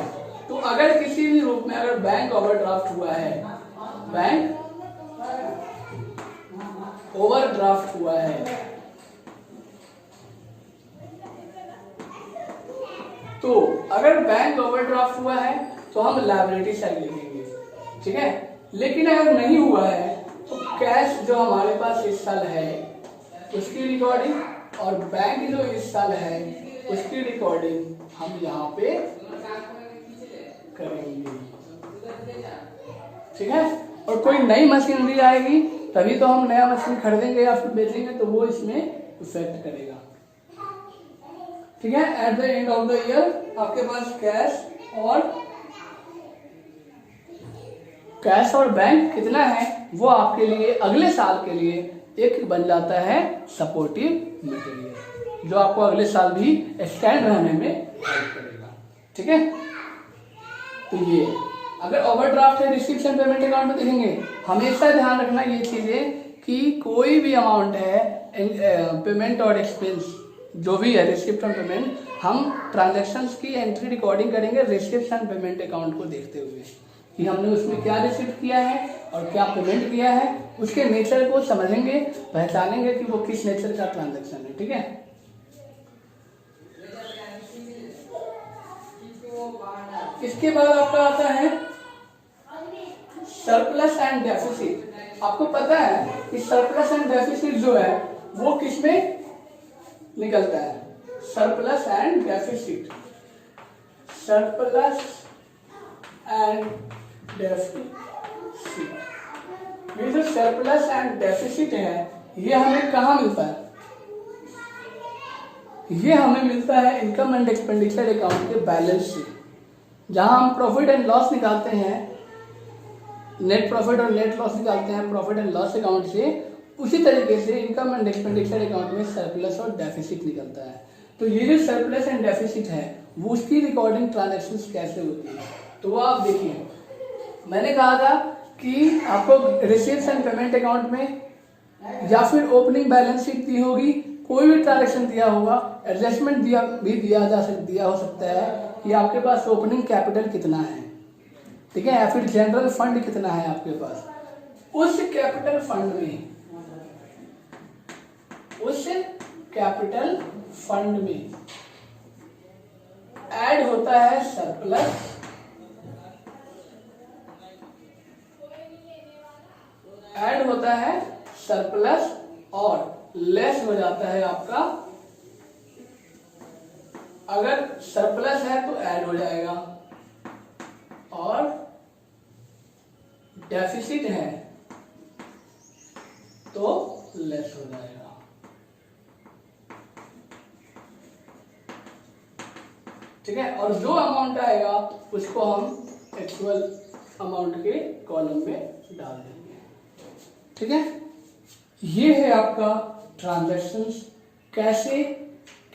तो अगर किसी भी रूप में अगर बैंक ओवरड्राफ्ट हुआ है, बैंक ओवरड्राफ्ट हुआ है तो अगर बैंक ओवरड्राफ्ट हुआ है तो हम लायबिलिटी साइड लिखेंगे। ठीक है, लेकिन अगर नहीं हुआ है तो कैश जो हमारे पास इस साल है उसकी रिकॉर्डिंग और बैंक जो इस साल है उसकी रिकॉर्डिंग हम यहाँ पे करेंगे। ठीक है, और कोई नई मशीनरी आएगी तभी तो हम नया मशीन खरीदेंगे या फिर बेचेंगे तो वो इसमें इफेक्ट करेगा। ठीक है, eight the end of the year आपके पास कैश और बैंक कितना है वो आपके लिए अगले साल के लिए एक बन जाता है सपोर्टिव मटेरियल, जो आपको अगले साल भी स्टैंड रहने में हेल्प करेगा। ठीक है, तो ये अगर ओवरड्राफ्ट है रिसिप्शन पेमेंट अकाउंट में देखेंगे, हमेशा ध्यान रखना ये चीजें कि कोई भी अमाउंट है पेमेंट और एक्सपेंस जो भी है रिसिप्शन पेमेंट, हम ट्रांजैक्शंस की एंट्री रिकॉर्डिंग करेंगे रिसिप्शन पेमेंट अकाउंट को देखते हुए कि हमने उसमें क्या रिसीव किया है और क्या पेमेंट किया है, उसके नेचर को समझेंगे, पहचानेंगे कि वो किस नेचर का ट्रांजैक्शन है। ठीक है, इसके बाद आपका आता है सरप्लस एंड डेफिसिट। आपको पता है कि सरप्लस एंड डेफिसिट जो है वो किसमें निकलता है, surplus and deficit. Surplus and deficit, ये जो सरप्लस एंड डेफिसिट है ये हमें कहाँ मिलता है, ये हमें मिलता है इनकम एंड एक्सपेंडिचर अकाउंट के बैलेंस शीट, जहां हम प्रॉफिट एंड लॉस निकालते हैं, नेट प्रॉफिट और नेट लॉस निकालते हैं प्रॉफिट एंड लॉस अकाउंट से। उसी तरीके से इनकम एंड एक्सपेंडिचर अकाउंट में सरप्लस और डेफिसिट निकलता है। तो ये जो सरप्लस एंड डेफिसिट है वो उसकी रिकॉर्डिंग ट्रांजैक्शंस कैसे होती है, तो वो आप देखिए। मैंने कहा था कि आपको रिसीव्स एंड पेमेंट अकाउंट में या फिर ओपनिंग बैलेंस शीट दी होगी, कोई भी ट्रांजैक्शन दिया होगा, एडजस्टमेंट दिया हो सकता है कि आपके पास ओपनिंग कैपिटल कितना है, ठीक है, या फिर जनरल फंड कितना है आपके पास, उस कैपिटल फंड में ऐड होता है सरप्लस और लेस हो जाता है आपका, अगर सरप्लस है तो ऐड हो जाएगा और डेफिसिट है तो लेस हो जाएगा। ठीक है, और जो अमाउंट आएगा उसको हम एक्चुअल अमाउंट के कॉलम में डाल देंगे। ठीक है, ये है आपका ट्रांजैक्शंस, कैसे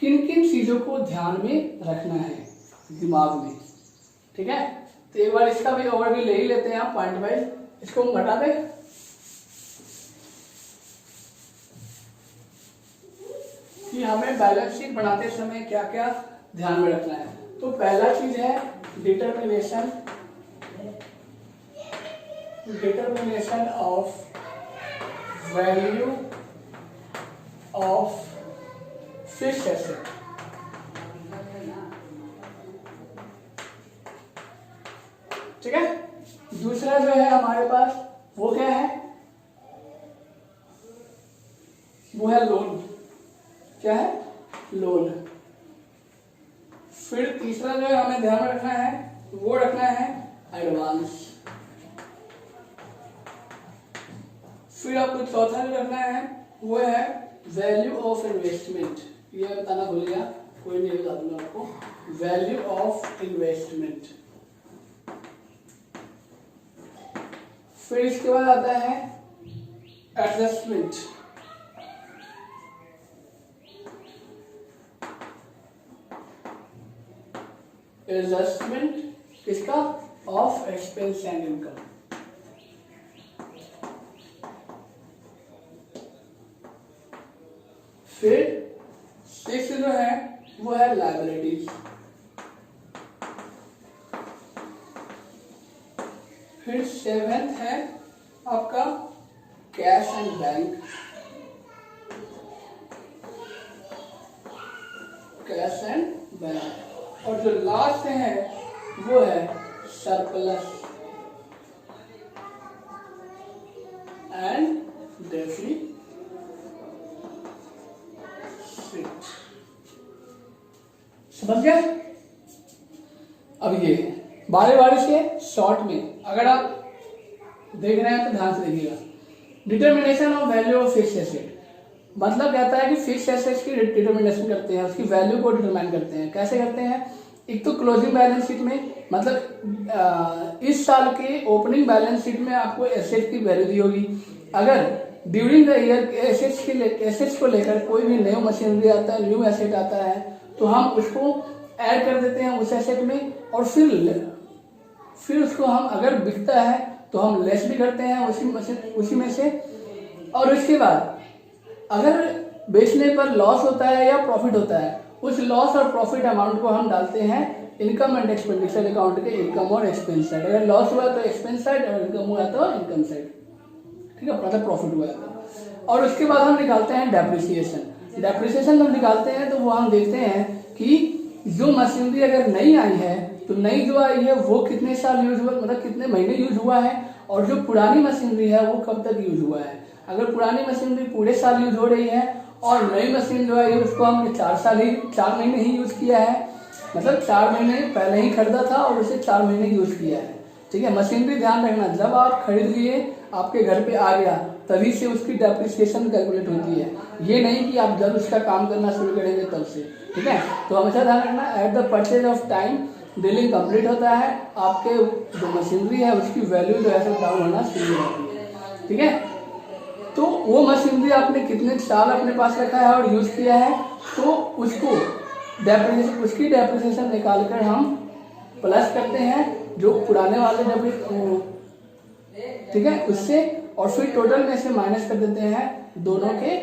किन किन चीजों को ध्यान में रखना है दिमाग में। ठीक है, तो एक बार इसका भी ओवरव्यू ले ही लेते हैं आप पॉइंट वाइज। इसको हम बता दें कि हमें बैलेंस शीट बनाते समय क्या क्या ध्यान में रखना है। तो पहला चीज है determination of value of fixed asset. ठीक है, दूसरा जो है हमारे पास वो क्या है, वो है लोन। क्या है, लोन। फिर तीसरा जो है हमें ध्यान में रखना है वो रखना है एडवांस। फिर आपको चौथा जो रखना है वो है वैल्यू ऑफ इन्वेस्टमेंट। ये बताना भूल गया, कोई नहीं, बता दूंगा आपको। Value of investment. फिर इसके बाद आता है एडजस्टमेंट। किसका, ऑफ एक्सपेंस एंड इनकम। फिर सिक्स जो है वो है लायबिलिटीज। फिर सेवेंथ है आपका कैश एंड बैंक। और जो लास्ट है वो है सरप्लस एंड डेफिसिट। समझ गए? अब ये बारी बारी से शॉर्ट में अगर आप देख रहे हैं तो ध्यान से देखिएगा। Determination of value of fixed asset मतलब कहता है कि फिक्स्ड एसेट्स की डिटर्मिनेशन करते हैं, उसकी वैल्यू को डिटरमाइन करते हैं। कैसे करते हैं, एक तो क्लोजिंग बैलेंस शीट में, मतलब इस साल के ओपनिंग बैलेंस शीट में आपको एसेट की वैल्यू दी होगी। अगर ड्यूरिंग द ईयर एसेट्स को लेकर कोई भी न्यू मशीनरी आता है, न्यू एसेट आता है, तो हम उसको ऐड कर देते हैं उस एसेट में, और फिर उसको हम अगर बिकता है तो हम लेस भी करते हैं उसी में से। और उसके बाद अगर बेचने पर लॉस होता है या प्रॉफिट होता है, उस लॉस और प्रॉफिट अमाउंट को हम डालते हैं इनकम एंड एक्सपेंडिचर अकाउंट के इनकम और एक्सपेंस साइड। अगर लॉस हुआ तो एक्सपेंस साइड, और इनकम हुआ तो इनकम साइड। ठीक है, मतलब प्रॉफिट हुआ तो। और उसके बाद हम निकालते हैं डेप्रिसिएशन जब निकालते हैं तो वो हम देखते हैं कि जो मशीनरी अगर नई आई है तो नई जो आई है वो कितने साल यूज हुआ, मतलब कितने महीने यूज हुआ है, और जो पुरानी मशीनरी है वो कब तक यूज हुआ है। अगर पुरानी मशीनरी पूरे साल यूज हो रही है और नई मशीन जो है उसको हमने 4 महीने ही यूज किया है, मतलब 4 महीने पहले ही खरीदा था और उसे 4 महीने यूज किया है। ठीक है, मशीनरी ध्यान रखना, जब आप खरीद लिए आपके घर पे आ गया तभी से उसकी डेप्रिसिएशन कैलकुलेट होती है, ये नहीं कि आप जब उसका काम करना शुरू करेंगे तब से। ठीक है, तो हमेशा ध्यान रखना at the purchase of time dealing complete होता है, आपके जो मशीनरी है उसकी वैल्यू जो है सब डाउन होना शुरू होती है। ठीक है, तो वो मशीनरी आपने कितने साल अपने पास रखा है और यूज किया है, तो उसको उसकी डेप्रिसिएशन निकाल कर हम प्लस करते हैं जो पुराने वाले ठीक है उससे, और फिर टोटल में से माइनस कर देते हैं दोनों के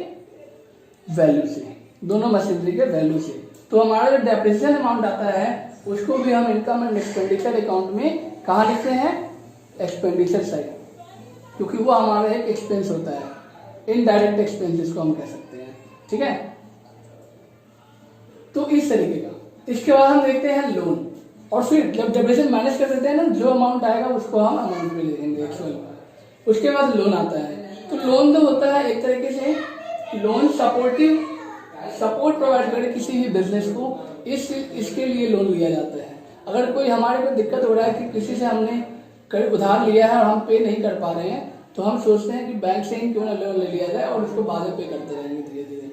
वैल्यू से, दोनों मशीनरी के वैल्यू से। तो हमारा जो डेप्रिसिएशन अमाउंट आता है उसको भी हम इनकम एंड एक्सपेंडिचर अकाउंट में कहाँ लिखते हैं, एक्सपेंडिचर साइड, क्योंकि वो हमारा एक एक्सपेंस होता है, इनडायरेक्ट एक्सपेंस जिसको हम कह सकते हैं, ठीक है। तो इस तरीके का। इसके बाद हम देखते हैं लोन, और फिर जब डेप्रिसिएशन माइनस कर देते हैं ना, जो अमाउंट आएगा उसको हम अमाउंट में लिखेंगे एक्चुअल। उसके बाद लोन आता है। तो लोन तो होता है एक तरीके से, लोन सपोर्ट प्रोवाइड करे किसी भी बिजनेस को, इसके लिए लोन लिया जाता है। अगर कोई हमारे को दिक्कत हो रहा है कि किसी से हमने उधार लिया है और हम पे नहीं कर पा रहे हैं, तो हम सोचते हैं कि बैंक से ही क्यों ना लोन ले लिया जाए और उसको बाद में पे करते रहेंगे धीरे धीरे।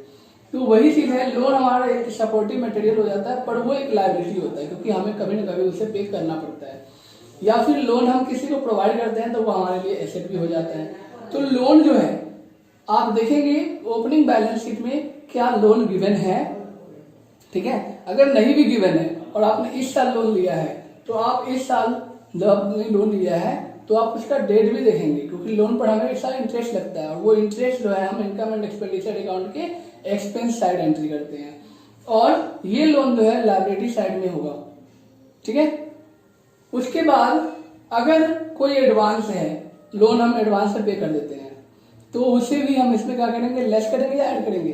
तो वही चीज़ है, लोन हमारा एक सपोर्टिव मटेरियल हो जाता है, पर वो एक लायबिलिटी होता है, क्योंकि हमें कभी ना कभी उसे पे करना पड़ता है। या फिर लोन हम किसी को प्रोवाइड करते हैं तो वो हमारे लिए एसेट भी हो जाता है। तो लोन जो है, आप देखेंगे ओपनिंग बैलेंस शीट में क्या लोन गिवन है, ठीक है। अगर नहीं भी गिवन है और आपने इस साल लोन लिया है, तो आप इस साल जब आपने लोन लिया है तो आप उसका डेट भी देखेंगे, क्योंकि लोन पर हमें इस इंटरेस्ट लगता है, और वो इंटरेस्ट जो है हम इनकम एंड एक्सपेंडिचर अकाउंट के एक्सपेंस साइड एंट्री करते हैं, और ये लोन जो है लायबिलिटी साइड में होगा, ठीक है। उसके बाद अगर कोई एडवांस है, लोन हम एडवांस में पे कर देते हैं, तो उसे भी हम इसमें क्या करेंगे, लेस करेंगे या ऐड करेंगे।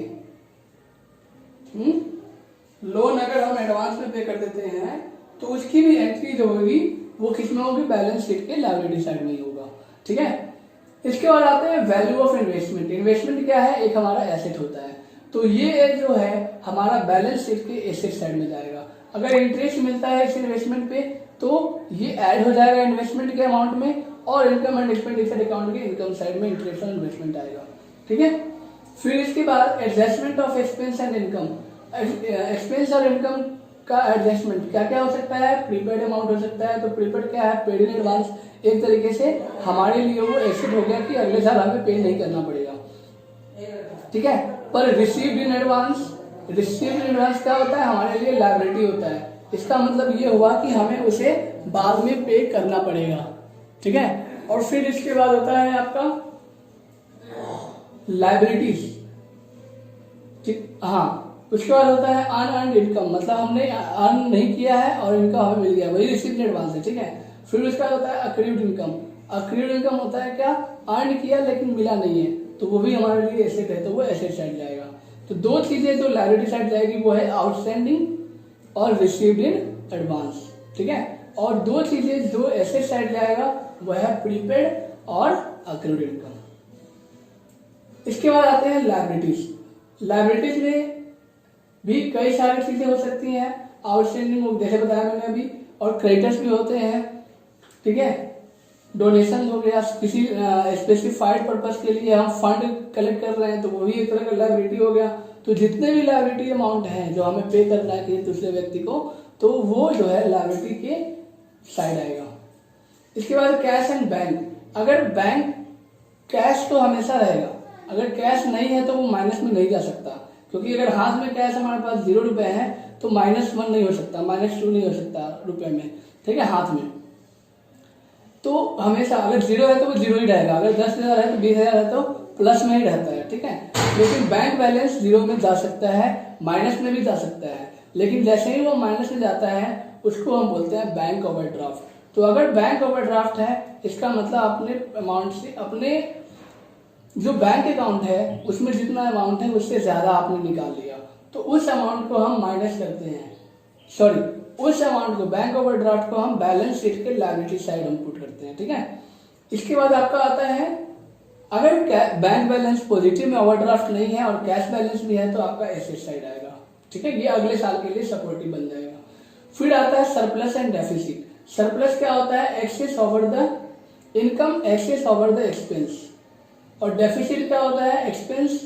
लोन अगर हम एडवांस में पे कर देते हैं तो उसकी भी एंट्री जो होगी वो किसमें होगी, बैलेंस शीट के लायबिलिटी साइड में ही होगा, ठीक है। इसके बाद आते हैं वैल्यू ऑफ इन्वेस्टमेंट। इन्वेस्टमेंट क्या है, एक हमारा एसेट होता है, तो ये जो है हमारा बैलेंस शीट के एसेट साइड में जाएगा। अगर इंटरेस्ट मिलता है इस इन्वेस्टमेंट पे तो ये ऐड हो जाएगा इन्वेस्टमेंट के अमाउंट में, और इनकम एंड एक्सपेंडिचर अकाउंट के इनकम साइड में इंटरेस्ट और इन्वेस्टमेंट आएगा, ठीक है। फिर इसके बाद adjustment of expense and income. Expense और इनकम का एडजस्टमेंट क्या क्या हो सकता है, प्रीपेड अमाउंट हो सकता है। तो प्रीपेड क्या है, पेड इन एडवांस। एक तरीके से हमारे लिए वो एसेट हो गया कि अगले साल हमें पे नहीं करना पड़ेगा, ठीक है। पर received in advance, received in advance क्या होता है, हमारे लिए लायबिलिटी होता है। इसका मतलब ये हुआ कि हमें उसे बाद में पे करना पड़ेगा, ठीक है। और फिर इसके बाद होता है आपका लायबिलिटीज, ठीक, हाँ। उसके बाद होता है अनअर्न्ड इनकम, मतलब हमने अर्न नहीं किया है और इनकम हमें मिल गया, वही रिसीव्ड इन एडवांस है, ठीक है। फिर उसके बाद होता है अक्रूड इनकम। अक्रूड इनकम होता है क्या, अर्न किया लेकिन मिला नहीं है, तो वो भी हमारे लिए एसेट है, तो वो एसेट साइड जाएगा। तो दो चीजें जो लायबिलिटी साइड जाएगी वो है आउटस्टैंडिंग और रिसीव्ड इन एडवांस, ठीक है। और दो चीजें जो एसेट साइड जाएगा वो है प्रीपेड और अक्रूड इनकम। इसके बाद आते हैं लायबिलिटीज। लायबिलिटीज में भी कई सारी चीजें हो सकती हैं, आउटस्टैंडिंग जैसे बताया मैंने अभी, और क्रेडिटर्स भी होते हैं, ठीक है। डोनेशन हो गया, किसी स्पेसिफाइड पर्पस के लिए हम फंड कलेक्ट कर रहे हैं तो वो भी एक तरह का लायबिलिटी हो गया। तो जितने भी लायबिलिटी अमाउंट है जो हमें पे करना है किसी दूसरे व्यक्ति को, तो वो जो है लायबिलिटी के साइड आएगा। इसके बाद कैश एंड बैंक। अगर बैंक कैश तो हमेशा रहेगा, अगर कैश नहीं है तो वो माइनस में नहीं जा सकता, क्योंकि अगर हाथ में कैश हमारे पास 0 रुपए है तो -1 नहीं हो सकता, -2 नहीं हो सकता रुपए में, ठीक है, हाथ में। तो हमेशा अगर 0 है तो वो 0 ही रहेगा, अगर 10,000 है तो 20,000 है तो प्लस में ही रहता है, ठीक है। लेकिन बैंक बैलेंस 0 में जा सकता है, माइनस में भी जा सकता है, लेकिन जैसे ही वो माइनस में जाता है उसको हम बोलते हैं बैंक ओवरड्राफ्ट। तो अगर बैंक ओवरड्राफ्ट है, इसका मतलब अपने अमाउंट से, अपने जो बैंक अकाउंट है उसमें जितना अमाउंट है उससे ज्यादा आपने निकाल लिया, तो उस अमाउंट को हम माइनस करते हैं, सॉरी उस अमाउंट को, बैंक ओवरड्राफ्ट को हम बैलेंस शीट के लायबिलिटी साइड हम पुट करते हैं, ठीक है। इसके बाद आपका आता है, अगर बैंक बैलेंस पॉजिटिव में ओवरड्राफ्ट नहीं है और कैश बैलेंस भी है तो आपका एसेट साइड आएगा, ठीक है। ये अगले साल के लिए सपोर्टिव बन जाएगा। फिर आता है सरप्लस एंड डेफिसिट। सरप्लस क्या होता है, excess over the income, excess over the expense. और डेफिसिट क्या होता है, एक्सपेंस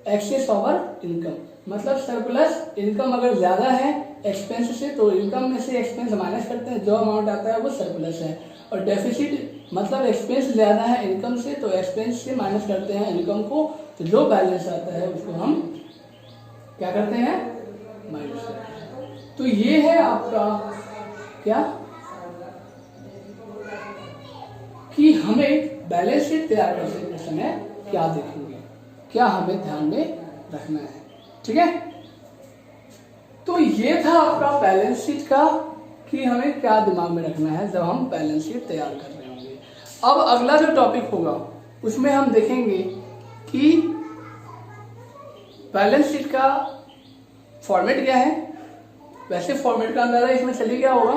एक्सेस ओवर इनकम। मतलब सरप्लस, इनकम अगर ज्यादा है एक्सपेंस से तो इनकम में से एक्सपेंस माइनस करते हैं, जो अमाउंट आता है वो सरप्लस है। और डेफिसिट मतलब एक्सपेंस ज्यादा है इनकम से तो एक्सपेंस से माइनस करते हैं इनकम को, तो जो बैलेंस आता है उसको हम क्या करते हैं, माइनस करते हैं। तो ये है आपका क्या, कि हमें बैलेंस शीट तैयार करते समय क्या देखेंगे, क्या हमें ध्यान में रखना है, ठीक है। तो ये था आपका बैलेंस शीट का, कि हमें क्या दिमाग में रखना है जब हम बैलेंस शीट तैयार कर रहे होंगे। अब अगला जो टॉपिक होगा उसमें हम देखेंगे कि बैलेंस शीट का फॉर्मेट क्या है। वैसे फॉर्मेट का अंदाजा इसमें चलिए क्या होगा,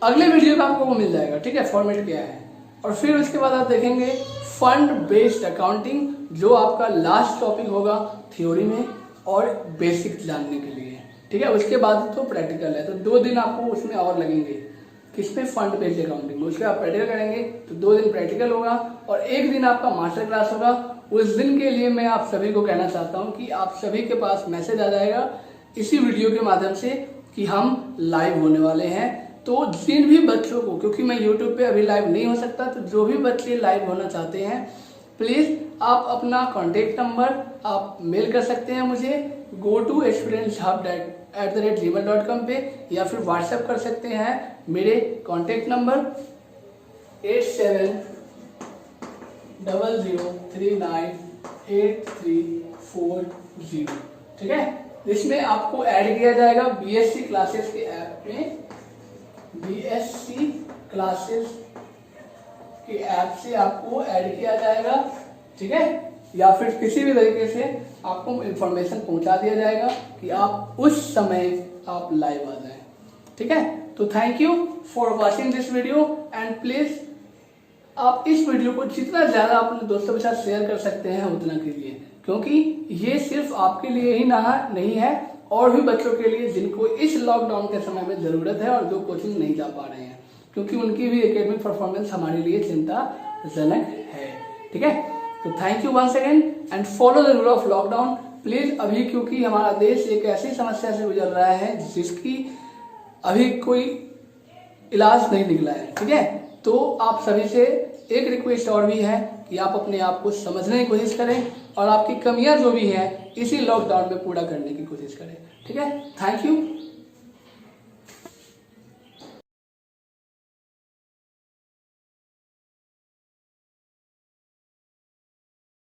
अगले वीडियो में आपको वो मिल जाएगा, ठीक है, फॉर्मेट क्या है। और फिर उसके बाद आप देखेंगे फंड बेस्ड अकाउंटिंग, जो आपका लास्ट टॉपिक होगा थ्योरी में और बेसिक जानने के लिए, ठीक है। उसके बाद तो प्रैक्टिकल है, तो 2 दिन आपको उसमें और लगेंगे, किसमें, फंड बेस्ड अकाउंटिंग में। उसके बाद प्रैक्टिकल करेंगे तो 2 दिन प्रैक्टिकल होगा और 1 दिन आपका मास्टर क्लास होगा। उस दिन के लिए मैं आप सभी को कहना चाहता हूँ कि आप सभी के पास मैसेज आ जाएगा इसी वीडियो के माध्यम से कि हम लाइव होने वाले हैं। तो जिन भी बच्चों को, क्योंकि मैं यूट्यूब पे अभी लाइव नहीं हो सकता, तो जो भी बच्चे लाइव होना चाहते हैं प्लीज़ आप अपना कॉन्टेक्ट नंबर आप मेल कर सकते हैं मुझे go2experiencehub@gmail.com पे, या फिर व्हाट्सएप कर सकते हैं मेरे कॉन्टेक्ट नंबर 8700398340, ठीक है। इसमें आपको ऐड किया जाएगा बीएससी क्लासेस के ऐप में, बीएससी क्लासेस के ऐप से आपको ऐड किया जाएगा, ठीक है, या फिर किसी भी तरीके से आपको इंफॉर्मेशन पहुंचा दिया जाएगा कि आप उस समय आप लाइव आ जाएं, ठीक है। तो thank you for watching this video and please आप इस वीडियो को जितना ज़्यादा अपने दोस्तों के साथ शेयर कर सकते हैं उतना कीजिए, क्योंकि ये सिर्फ आपके लिए ही नहीं है, और भी बच्चों के लिए जिनको इस लॉकडाउन के समय में ज़रूरत है और जो कोचिंग नहीं जा पा रहे हैं, क्योंकि उनकी भी एकेडमिक परफॉर्मेंस हमारे लिए चिंताजनक है, ठीक है। तो thank you once again and follow the rule of lockdown please. अभी क्योंकि हमारा देश एक ऐसी समस्या से गुजर रहा है जिसकी अभी कोई इलाज नहीं निकला है, ठीक है। तो आप सभी से एक रिक्वेस्ट और भी है कि आप अपने आप को समझने की कोशिश करें और आपकी कमियां जो भी हैं इसी लॉकडाउन में पूरा करने की कोशिश करें, ठीक है। Thank you.